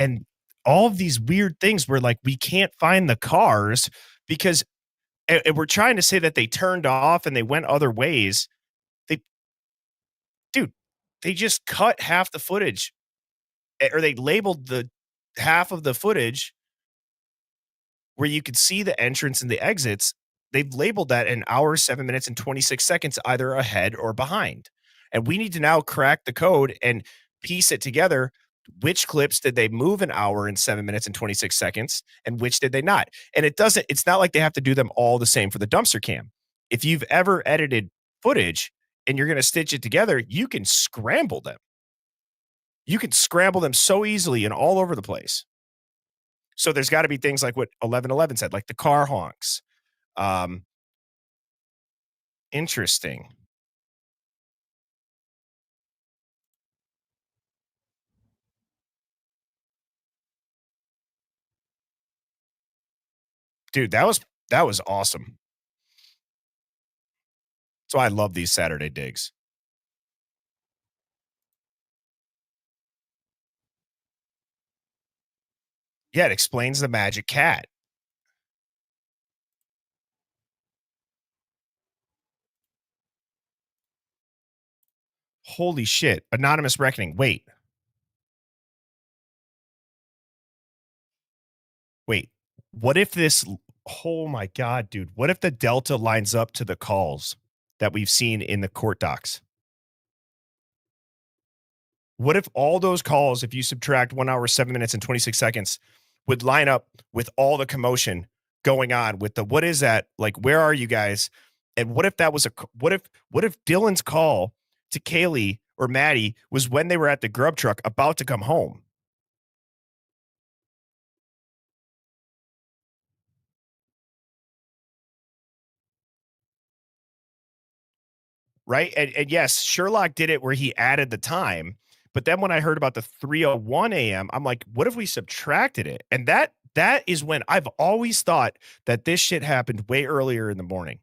all of these weird things where, like, we can't find the cars because and we're trying to say that they turned off and they went other ways. They dude, they just cut half the footage, or they labeled the half of the footage where you could see the entrance and the exits. They've labeled that an hour, 7 minutes, and 26 seconds either ahead or behind. And we need to now crack the code and piece it together. Which clips did they move an hour and 7 minutes and 26 seconds, and which did they not? And it's not like they have to do them all the same for the dumpster cam. If you've ever edited footage and you're going to stitch it together, you can scramble them. You can scramble them so easily and all over the place. So there's got to be things like what 1111 said, like the car honks. Um, Interesting. Dude, that was awesome. So I love these Saturday digs. Yeah, it explains the magic cat. Holy shit. Anonymous reckoning. Wait. What if this oh my god, dude. What if the delta lines up to the calls that we've seen in the court docs? What if all those calls, if you subtract 1 hour, 7 minutes, and 26 seconds, would line up with all the commotion going on with the what is that? Like, where are you guys? And what if that was what if Dylan's call to Kaylee or Maddie was when they were at the grub truck about to come home? Right. And yes, Sherlock did it where he added the time. But then when I heard about the 3:01 a.m., I'm like, what if we subtracted it? And that is when I've always thought that this shit happened way earlier in the morning.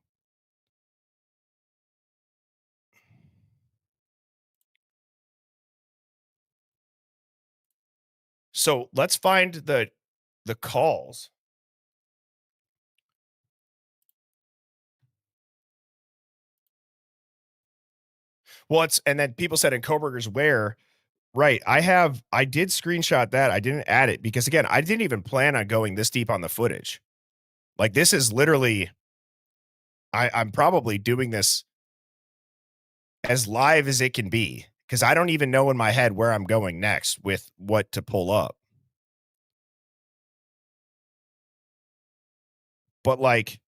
So let's find the calls. Well, it's and then people said in Coburger's where, right. I did screenshot that. I didn't add it because again, I didn't even plan on going this deep on the footage. Like this is literally I'm probably doing this as live as it can be because I don't even know in my head where I'm going next with what to pull up. But like,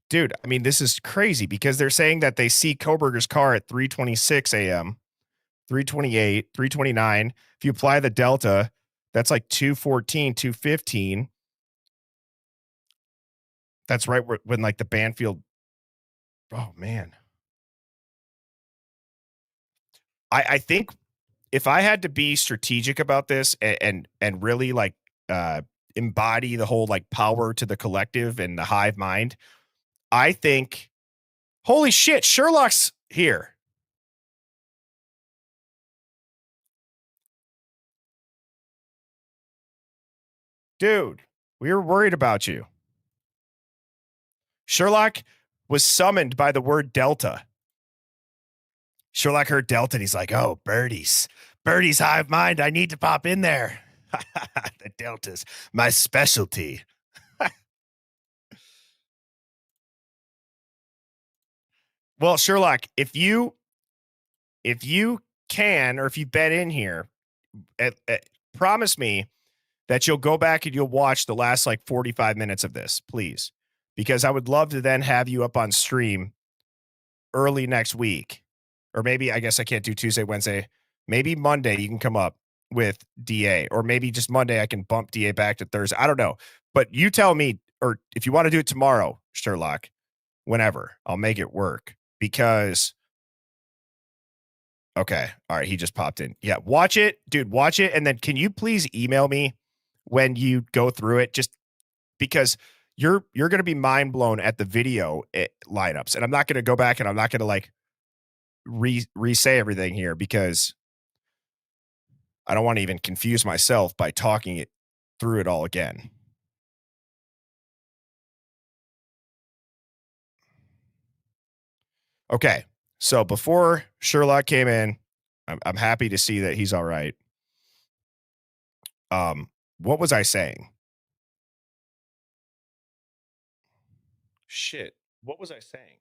dude, I mean, this is crazy because they're saying that they see Koberger's car at 3:26 a.m., 3:28, 3:29. If you apply the delta, that's like 2:14, 2:15. That's right when like the Bandfield. Oh man, I think if I had to be strategic about this and really like uh embody the whole like power to the collective and the hive mind, I think holy shit, Sherlock's here. Dude, we were worried about you. Sherlock was summoned by the word Delta. Sherlock heard Delta and he's like, oh, Birdie's hive mind. I need to pop in there. The Delta's my specialty. Well, Sherlock, if you can, or if you've been in here, promise me that you'll go back and you'll watch the last like 45 minutes of this, please, because I would love to then have you up on stream early next week. Or maybe, I guess I can't do Tuesday, Wednesday. Maybe Monday you can come up with DA, or maybe just Monday I can bump DA back to Thursday. I don't know. But you tell me, or if you want to do it tomorrow, Sherlock, whenever, I'll make it work. Because okay, all right, he just popped in. Yeah, watch it, dude, watch it. And then can you please email me when you go through it? Just because you're gonna be mind blown at the video lineups. And I'm not gonna go back and I'm not gonna like re-say everything here because I don't want to even confuse myself by talking it through it all again. Okay. So before Sherlock came in, I'm happy to see that he's all right. What was I saying? Shit. What was I saying?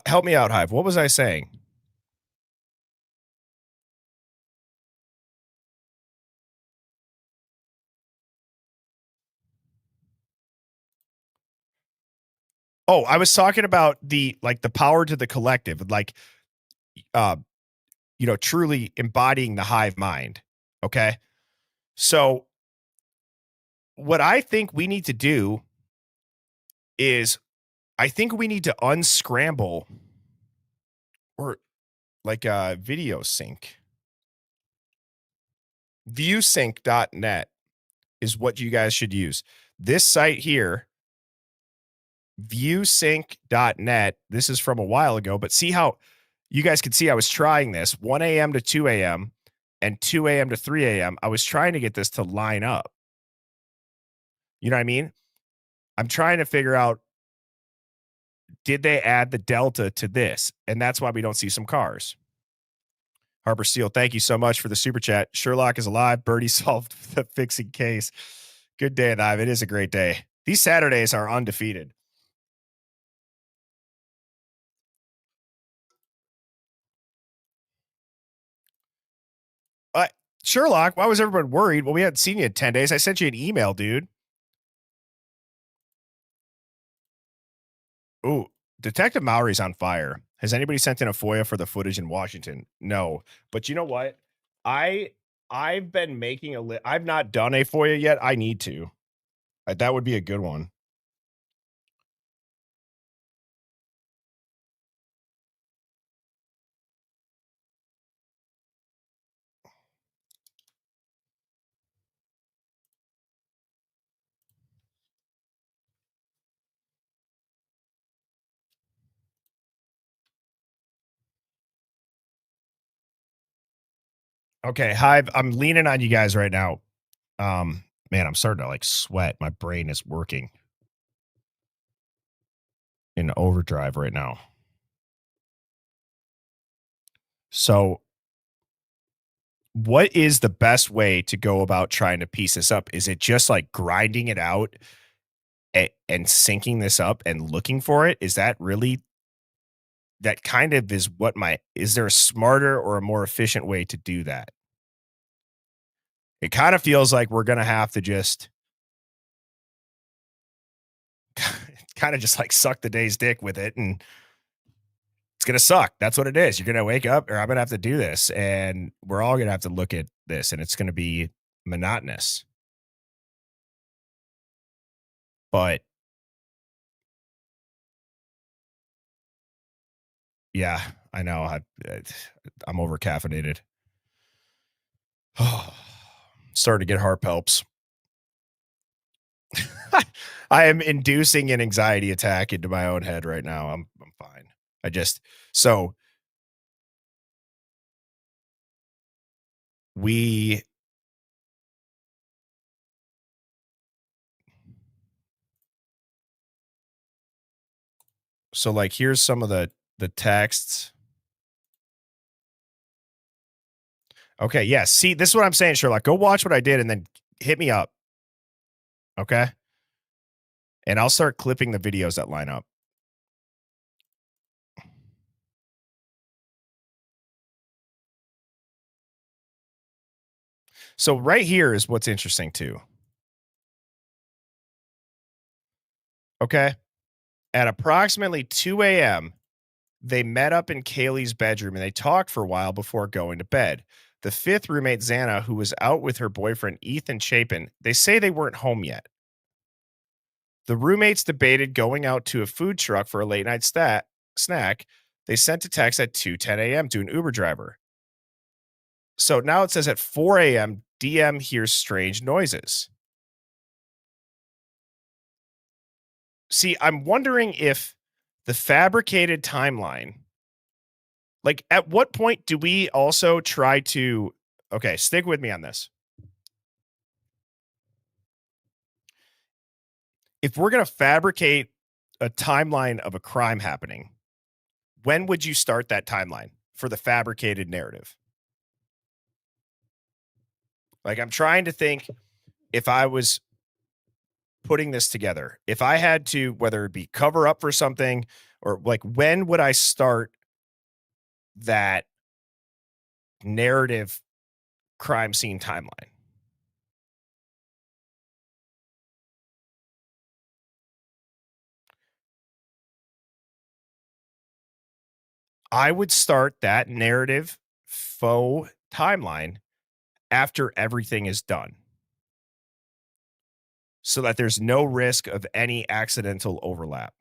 Help me out, Hive. What was I saying? Oh, I was talking about the power to the collective, truly embodying the hive mind. Okay. So what I think we need to do is I think we need to unscramble or like a video sync. Viewsync.net is what you guys should use. This site here, viewsync.net. This is from a while ago, but see how you guys can see I was trying this 1 a.m. to 2 a.m. and 2 a.m. to 3 a.m. I was trying to get this to line up. You know what I mean? I'm trying to figure out, did they add the Delta to this? And that's why we don't see some cars. Harper Steele, thank you so much for the super chat. Sherlock is alive. Birdie solved the fixing case. Good day, Hive. It is a great day. These Saturdays are undefeated. Sherlock, why was everyone worried? Well, we hadn't seen you in 10 days. I sent you an email, dude. Ooh, Detective Mowry's on fire. Has anybody sent in a FOIA for the footage in Washington? No. But you know what? I've been making I've not done a FOIA yet. I need to. That would be a good one. Okay, Hive, I'm leaning on you guys right now. Man, I'm starting to like sweat. My brain is working in overdrive right now. So, what is the best way to go about trying to piece this up? Is it just like grinding it out and syncing this up and looking for it? Is that really, that kind of is what is there a smarter or a more efficient way to do that? It kind of feels like we're going to have to just kind of just like suck the day's dick with it, and it's going to suck. That's what it is. You're going to wake up, or I'm going to have to do this, and we're all going to have to look at this, and it's going to be monotonous. But yeah, I know. I'm over caffeinated. Starting to get heart palps. I am inducing an anxiety attack into my own head right now. I'm fine. So we So like here's some of the texts. Okay, yeah. See, this is what I'm saying, Sherlock. Go watch what I did and then hit me up. Okay? And I'll start clipping the videos that line up. So right here is what's interesting too. Okay? At approximately 2 a.m., they met up in Kaylee's bedroom and they talked for a while before going to bed. The fifth roommate, Xana, who was out with her boyfriend, Ethan Chapin, they say they weren't home yet. The roommates debated going out to a food truck for a late night snack. They sent a text at 2:10 a.m. to an Uber driver. So now it says at 4 a.m., DM hears strange noises. See, I'm wondering if the fabricated timeline, like at what point do we also try to, okay, stick with me on this. If we're going to fabricate a timeline of a crime happening, when would you start that timeline for the fabricated narrative? Like, I'm trying to think if I was putting this together, if I had to, whether it be cover up for something or like, when would I start that narrative crime scene timeline? I would start that narrative faux timeline after everything is done, so that there's no risk of any accidental overlap.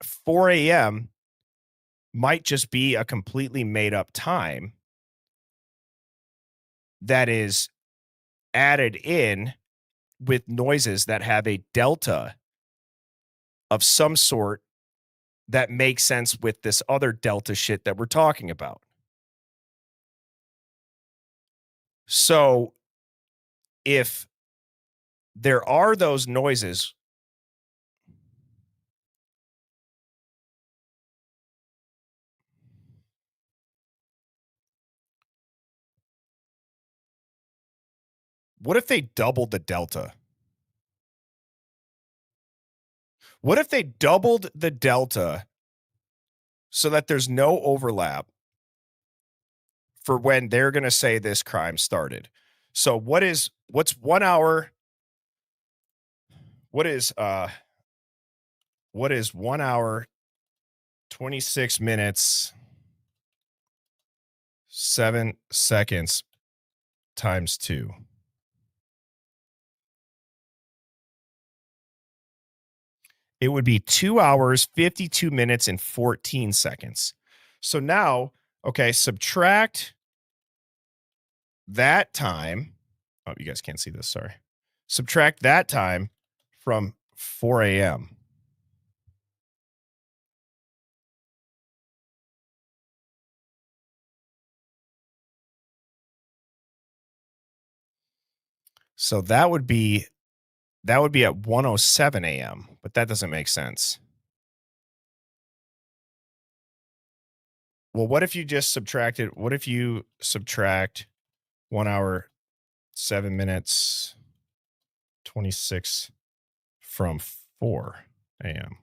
4 a.m. might just be a completely made up time that is added in with noises that have a delta of some sort that makes sense with this other delta shit that we're talking about. So if there are those noises, what if they doubled the delta? What if they doubled the delta so that there's no overlap for when they're going to say this crime started? So what's 1 hour? What is 1 hour, 26 minutes, 7 seconds times 2? It would be 2 hours, 52 minutes, and 14 seconds. So now, okay, subtract that time. Oh, you guys can't see this. Sorry. Subtract that time from 4 a.m. So that would be at 1:07 a.m., but that doesn't make sense. Well, what if you just subtracted? What if you subtract 1 hour, 7 minutes, 26 from 4 a.m.?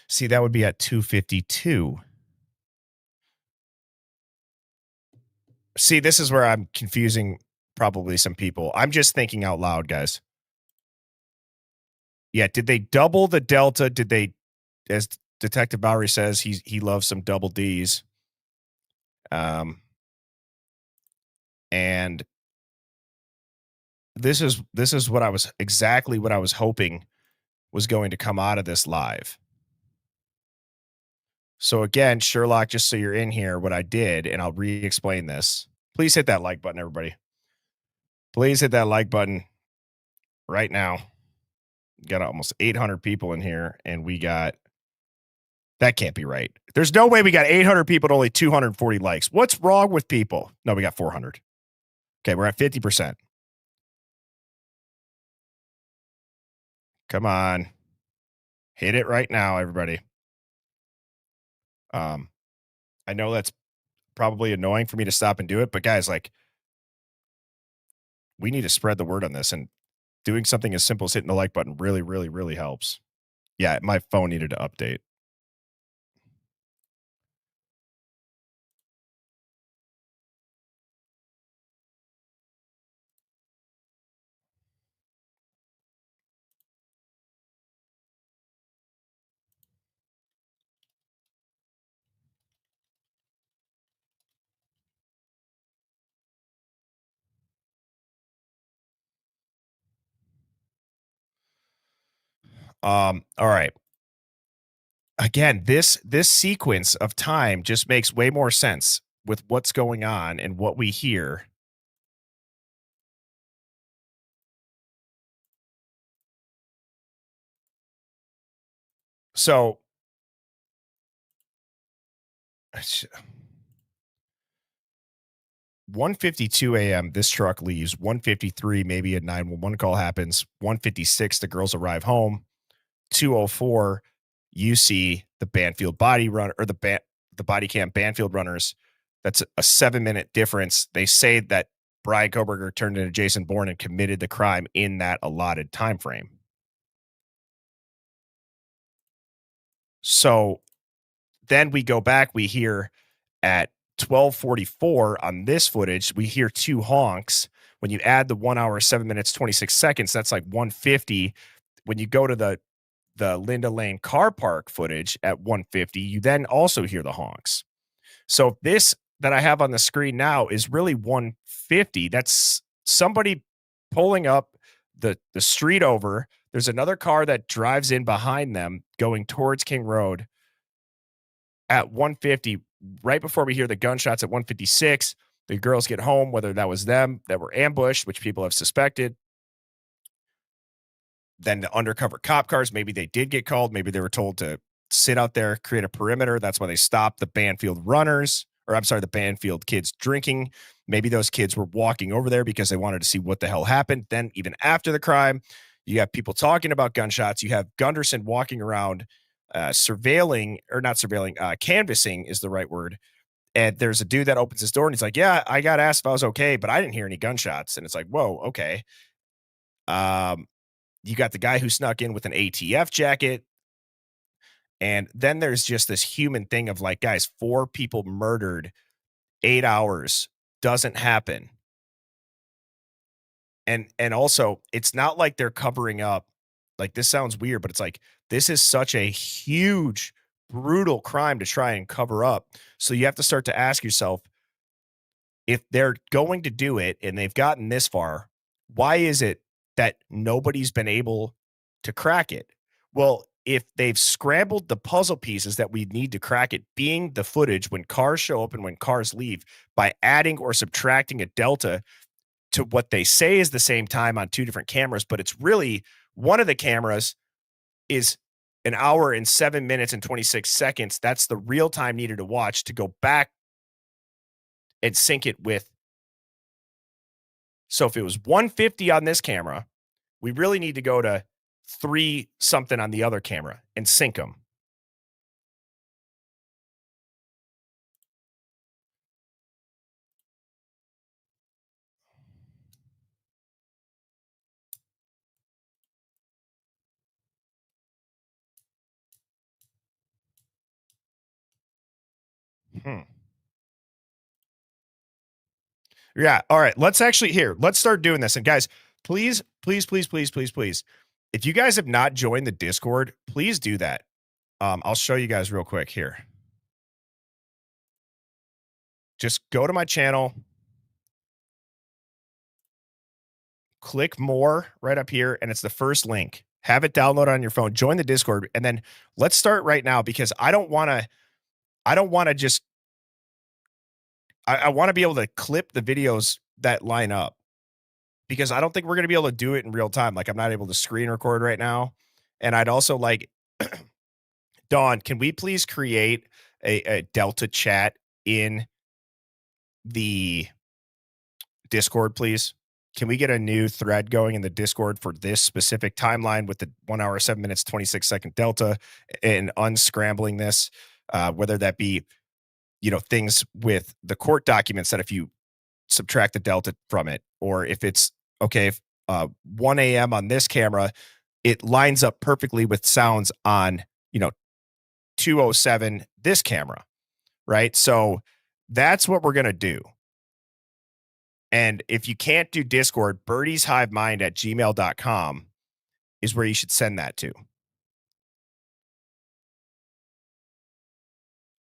See, that would be at 2:52. See, this is where I'm confusing probably some people. I'm just thinking out loud, guys. Yeah, did they double the delta? Did they, as Detective Bowery says, he loves some double D's. And this is what I was exactly what I was hoping was going to come out of this live. So again, Sherlock, just so you're in here, what I did, and I'll re-explain this. Please hit that like button, everybody. Please hit that like button right now. Got almost 800 people in here, and we got That can't be right. There's no way we got 800 people and only 240 likes. What's wrong with people? No, we got 400. Okay, we're at 50%. Come on. Hit it right now, everybody. I know that's probably annoying for me to stop and do it, but guys, like, we need to spread the word on this, and doing something as simple as hitting the like button really, really, really helps. Yeah, my phone needed to update. All right. Again, this sequence of time just makes way more sense with what's going on and what we hear. So 1:52 a.m. this truck leaves. 1:53 maybe a 911 call happens. 1:56 the girls arrive home. 2:04 you see the Bandfield body run or the Bodycam Bandfield runners. That's a 7-minute difference. They say that Brian Koberger turned into Jason Bourne and committed the crime in that allotted time frame. So then we go back, we hear at 12:44 on this footage, we hear two honks. When you add the 1 hour, 7 minutes, 26 seconds, that's like 150. When you go to the Linda Lane car park footage at 150, you then also hear the honks. So this that I have on the screen now is really 150. That's somebody pulling up the street over. There's another car that drives in behind them going towards King Road at 150. Right before we hear the gunshots at 156, the girls get home, whether that was them that were ambushed, which people have suspected. Then the undercover cop cars, maybe they did get called. Maybe they were told to sit out there, create a perimeter. That's why they stopped the Bandfield runners, or I'm sorry, the Bandfield kids drinking. Maybe those kids were walking over there because they wanted to see what the hell happened. Then even after the crime, you have people talking about gunshots. You have Gunderson walking around surveilling, or not surveilling, canvassing is the right word. And there's a dude that opens his door and he's like, yeah, I got asked if I was okay, but I didn't hear any gunshots. And it's like, whoa, okay. You got the guy who snuck in with an ATF jacket. And then there's just this human thing of like, guys, 4 people murdered, 8 hours doesn't happen. And also, it's not like they're covering up. Like, this sounds weird, but it's like, this is such a huge, brutal crime to try and cover up. So you have to start to ask yourself, if they're going to do it and they've gotten this far, why is it that nobody's been able to crack it? Well, if they've scrambled the puzzle pieces that we need to crack it, being the footage when cars show up and when cars leave, by adding or subtracting a delta to what they say is the same time on 2 different cameras, but it's really one of the cameras is an hour and 7 minutes and 26 seconds. That's the real time needed to watch to go back and sync it with. So if it was 150 on this camera, we really need to go to 3 something on the other camera and sync them. Yeah. All right. Let's start doing this. And guys, please, please, please, please, please, please. If you guys have not joined the Discord, please do that. I'll show you guys real quick here. Just go to my channel. Click more right up here, and it's the first link. Have it download on your phone. Join the Discord, and then let's start right now because I want to be able to clip the videos that line up, because I don't think we're going to be able to do it in real time. Like, I'm not able to screen record right now. And I'd also like Dawn, can we please create a Delta chat in the Discord, please? Can we get a new thread going in the Discord for this specific timeline with the 1 hour, 7 minutes, 26-second Delta and unscrambling this, whether that be, things with the court documents that if you subtract the Delta from it, or if it's okay, if 1 a.m. on this camera, it lines up perfectly with sounds on, 2:07 this camera, right? So that's what we're going to do. And if you can't do Discord, birdieshivemind@gmail.com is where you should send that to.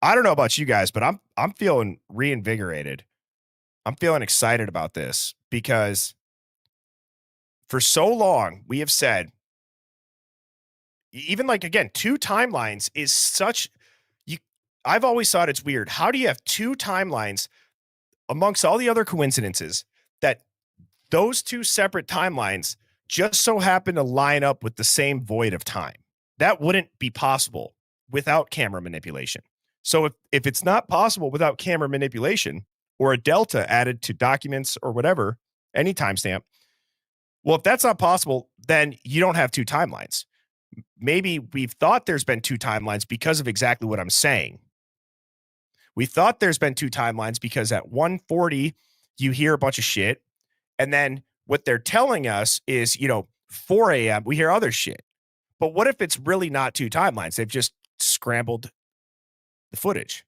I don't know about you guys, but I'm feeling reinvigorated. I'm feeling excited about this because for so long we have said, even like, again, 2 timelines is such I've always thought it's weird. How do you have 2 timelines amongst all the other coincidences that those 2 separate timelines just so happen to line up with the same void of time? That wouldn't be possible without camera manipulation. So if it's not possible without camera manipulation or a delta added to documents or whatever, any timestamp, well, if that's not possible, then you don't have 2 timelines. Maybe we've thought there's been 2 timelines because of exactly what I'm saying. We thought there's been 2 timelines because at 1:40 you hear a bunch of shit, and then what they're telling us is, 4 a.m. we hear other shit. But what if it's really not 2 timelines? They've just scrambled the footage.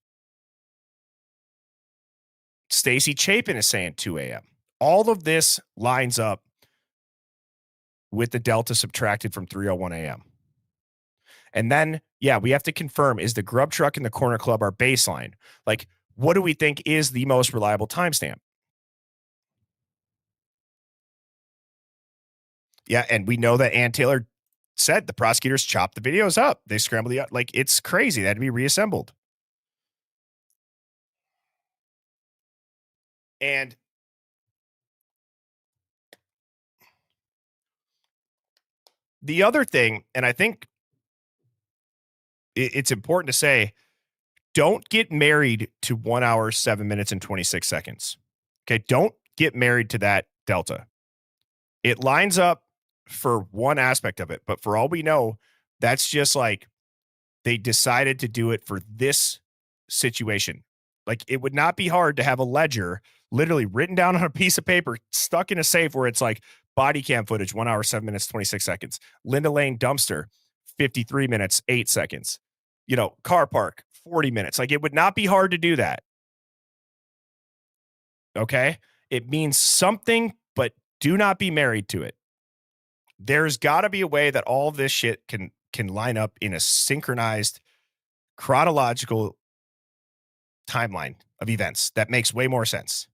Stacy Chapin is saying 2 a.m. All of this lines up with the delta subtracted from 3:01 a.m. And then, we have to confirm, is the grub truck and the corner club our baseline? Like, what do we think is the most reliable timestamp? Yeah, and we know that Ann Taylor said the prosecutors chopped the videos up. They scrambled it's crazy. They had to be reassembled. And the other thing, and I think it's important to say, don't get married to 1 hour, 7 minutes, and 26 seconds. Okay. Don't get married to that delta. It lines up for one aspect of it, but for all we know, that's just like they decided to do it for this situation. Like, it would not be hard to have a ledger literally written down on a piece of paper, stuck in a safe where it's like body cam footage, 1 hour, 7 minutes, 26 seconds. Linda Lane dumpster, 53 minutes, 8 seconds. Car park, 40 minutes. Like, it would not be hard to do that. Okay. It means something, but do not be married to it. There's got to be a way that all this shit can line up in a synchronized chronological timeline of events that makes way more sense.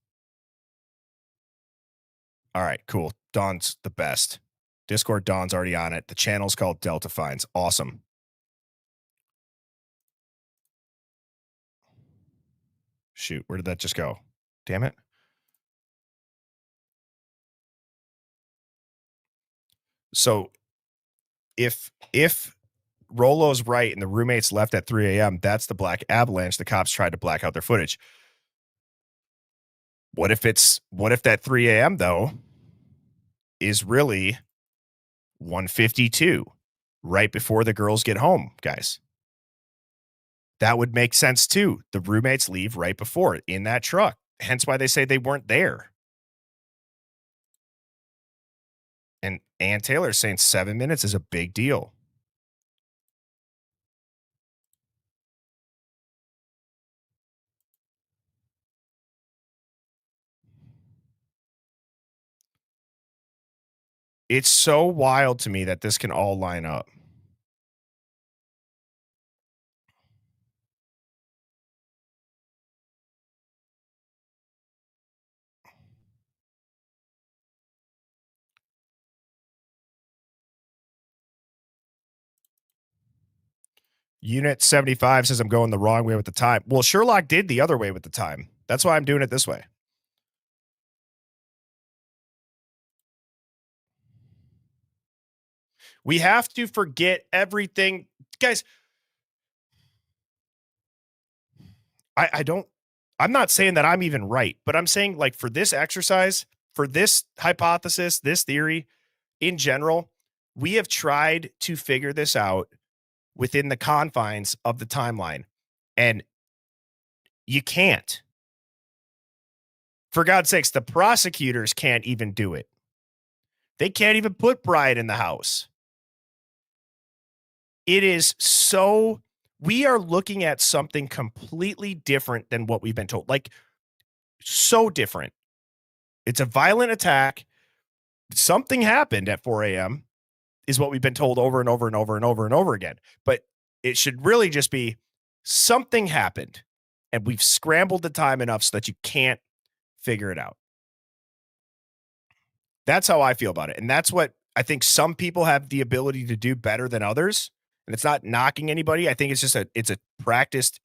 All right, cool. Dawn's the best. Discord, Dawn's already on it. The channel's called Delta Finds. Awesome. Shoot, where did that just go? Damn it. So if Rolo's right and the roommates left at 3 a.m., that's the black avalanche. The cops tried to black out their footage. What if that 3 a.m. though is really 1:52, right before the girls get home, guys? That would make sense too. The roommates leave right before in that truck. Hence why they say they weren't there. And Ann Taylor saying 7 minutes is a big deal. It's so wild to me that this can all line up. Unit 75 says I'm going the wrong way with the time. Well, Sherlock did the other way with the time. That's why I'm doing it this way. We have to forget everything. Guys, I don't, I'm not saying that I'm even right, but I'm saying like for this exercise, for this hypothesis, this theory in general, we have tried to figure this out within the confines of the timeline. And you can't. For God's sakes, the prosecutors can't even do it. They can't even put Brian in the house. It is so, we are looking at something completely different than what we've been told. Like, so different. It's a violent attack. Something happened at 4 a.m. is what we've been told over and over and over and over and over again. But it should really just be something happened and we've scrambled the time enough so that you can't figure it out. That's how I feel about it. And that's what I think some people have the ability to do better than others. And it's not knocking anybody. I think it's just it's a practiced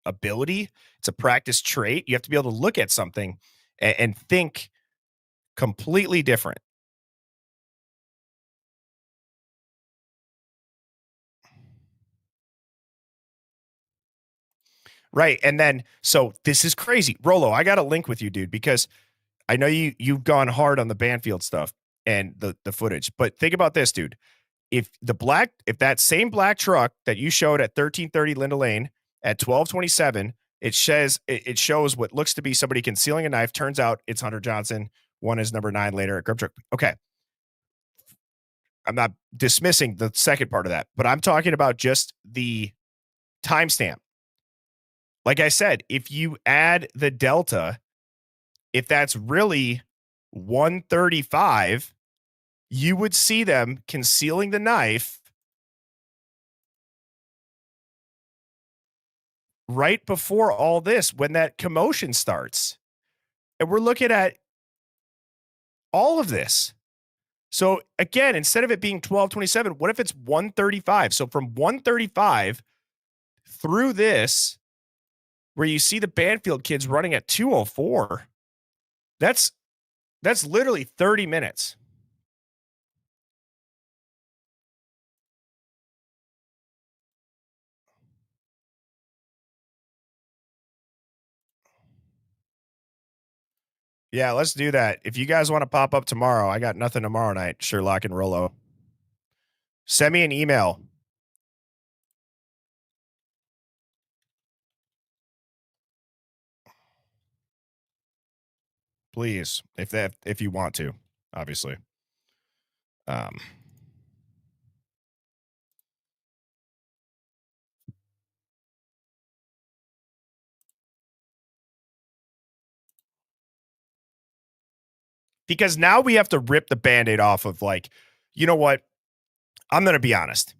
ability. It's a practiced trait. You have to be able to look at something and think completely different. Right. And then, so this is crazy. Rolo, I got a link with you, dude, because I know you've gone hard on the Bandfield stuff and the footage, but think about this, dude. If that same black truck that you showed at 1330 Linda Lane at 1227, it shows what looks to be somebody concealing a knife. Turns out it's Hunter Johnson. One is number 9 later at Grub Truck. Okay. I'm not dismissing the second part of that, but I'm talking about just the timestamp. Like I said, if you add the delta, if that's really 135, you would see them concealing the knife right before all this when that commotion starts. And we're looking at all of this. So again, instead of it being 1227, what if it's 135? So from 135 through this, where you see the Bandfield kids running at 204, that's literally 30 minutes. Yeah, let's do that. If you guys want to pop up tomorrow, I got nothing tomorrow night. Sherlock and Rollo. Send me an email. Please, if you want to, obviously. Um because now we have to rip the band-aid off of, like, you know what? I'm going to be honest.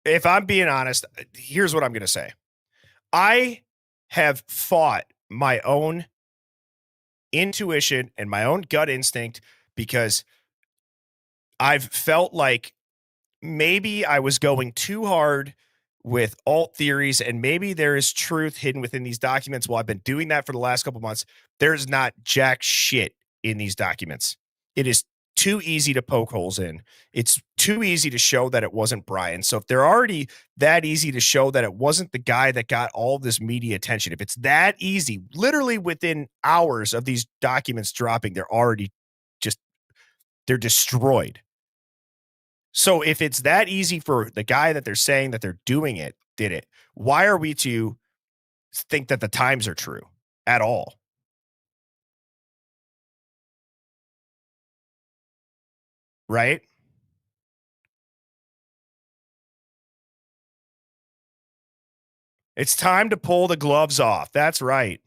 If I'm being honest, here's what I'm going to say. I have fought my own intuition and my own gut instinct because I've felt like maybe I was going too hard with alt theories and maybe there is truth hidden within these documents. Well, I've been doing that for the last couple months. There's not jack shit in these documents. It is too easy to poke holes in. It's too easy to show that it wasn't Brian. So if they're already that easy to show that it wasn't the guy that got all this media attention, if it's that easy, literally within hours of these documents dropping, they're already just, they're destroyed. So if it's that easy for the guy that they're saying that they're doing it, did it, why are we to think that the times are true at all? Right? It's time to pull the gloves off. That's right.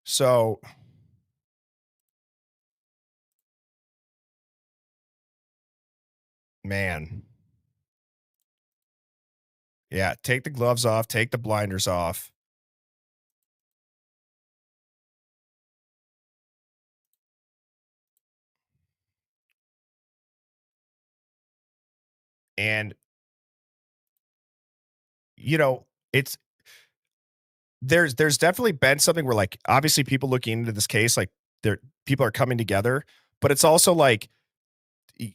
So, man. Yeah, take the gloves off, take the blinders off. And you know, it's there's definitely been something where like obviously people looking into this case, like there people are coming together, but it's also like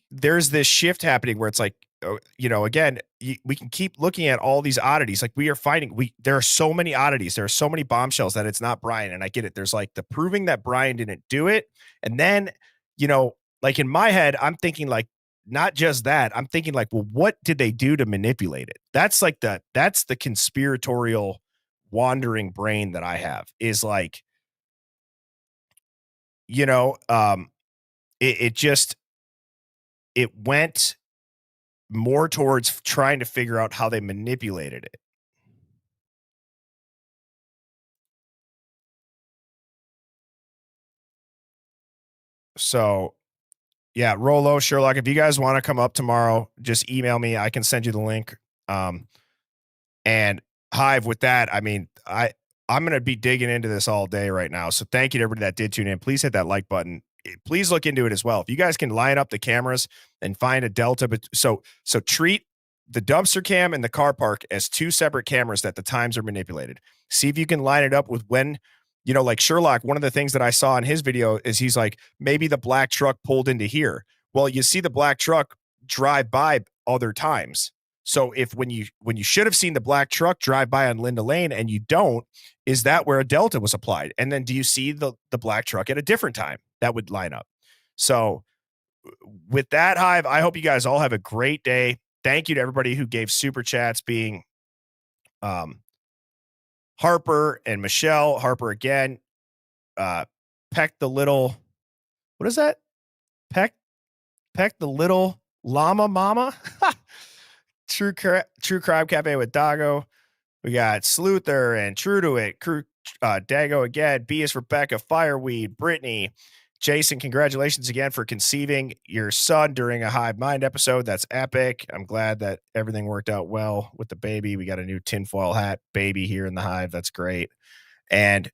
there's this shift happening where it's like, again, we can keep looking at all these oddities. Like we are finding, there are so many oddities. There are so many bombshells that it's not Brian. And I get it. There's like the proving that Brian didn't do it. And then, like in my head, I'm thinking like, not just that. I'm thinking like, well, what did they do to manipulate it? That's like that's the conspiratorial wandering brain that I have is like, it just, it went more towards trying to figure out how they manipulated it. So, yeah, Rolo, Sherlock, if you guys want to come up tomorrow, just email me. I can send you the link. And Hive, with that, I mean, I'm going to be digging into this all day right now. So thank you to everybody that did tune in. Please hit that like button. Please look into it as well. If you guys can line up the cameras and find a delta, but so treat the dumpster cam and the car park as two separate cameras that the times are manipulated. See if you can line it up with when, like Sherlock, one of the things that I saw in his video is he's like, maybe the black truck pulled into here. Well, you see the black truck drive by other times. So if when you should have seen the black truck drive by on Linda Lane and you don't, is that where a delta was applied? And then do you see the black truck at a different time? That would line up. So with that, Hive, I hope you guys all have a great day. Thank you to everybody who gave super chats, being Harper and Michelle. Harper again. Peck the little, what is that? Peck the little llama mama. True Crime Cafe with Dago. We got Sleuther and True to It. Dago again. B is Rebecca, Fireweed, Brittany, Jason. Congratulations again for conceiving your son during a Hive Mind episode. That's epic. I'm glad that everything worked out well with the baby. We got a new tinfoil hat baby here in the Hive. That's great. And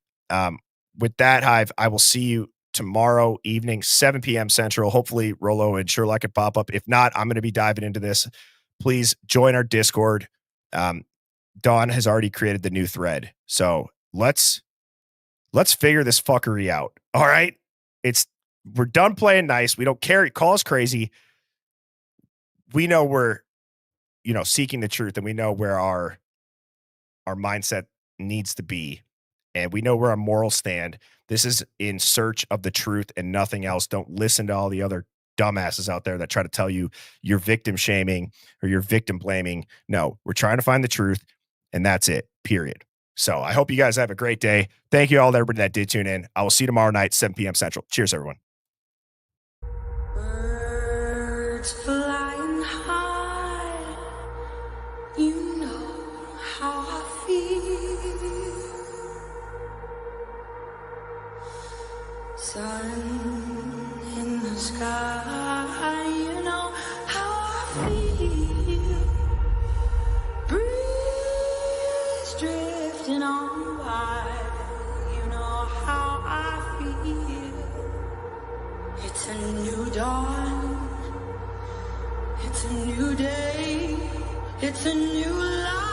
with that, Hive, I will see you tomorrow evening, 7 p.m. Central. Hopefully Rolo and Sherlock can pop up. If not, I'm going to be diving into this. Please join our Discord. Dawn has already created the new thread. So let's figure this fuckery out. All right. We're done playing nice. We don't care. Call us crazy. We know we're, seeking the truth, and we know where our mindset needs to be. And we know where our morals stand. This is in search of the truth and nothing else. Don't listen to all the other dumbasses out there that try to tell you you're victim shaming or you're victim blaming. No, we're trying to find the truth, and that's it, period. So I hope you guys have a great day. Thank you all to everybody that did tune in. I will see you tomorrow night, 7 p.m. Central. Cheers, everyone. Birds flying high, you know how I feel. Sun in the sky, you know how I feel. Breeze drifting on by, you know how I feel. It's a new dawn, it's a new day, it's a new life.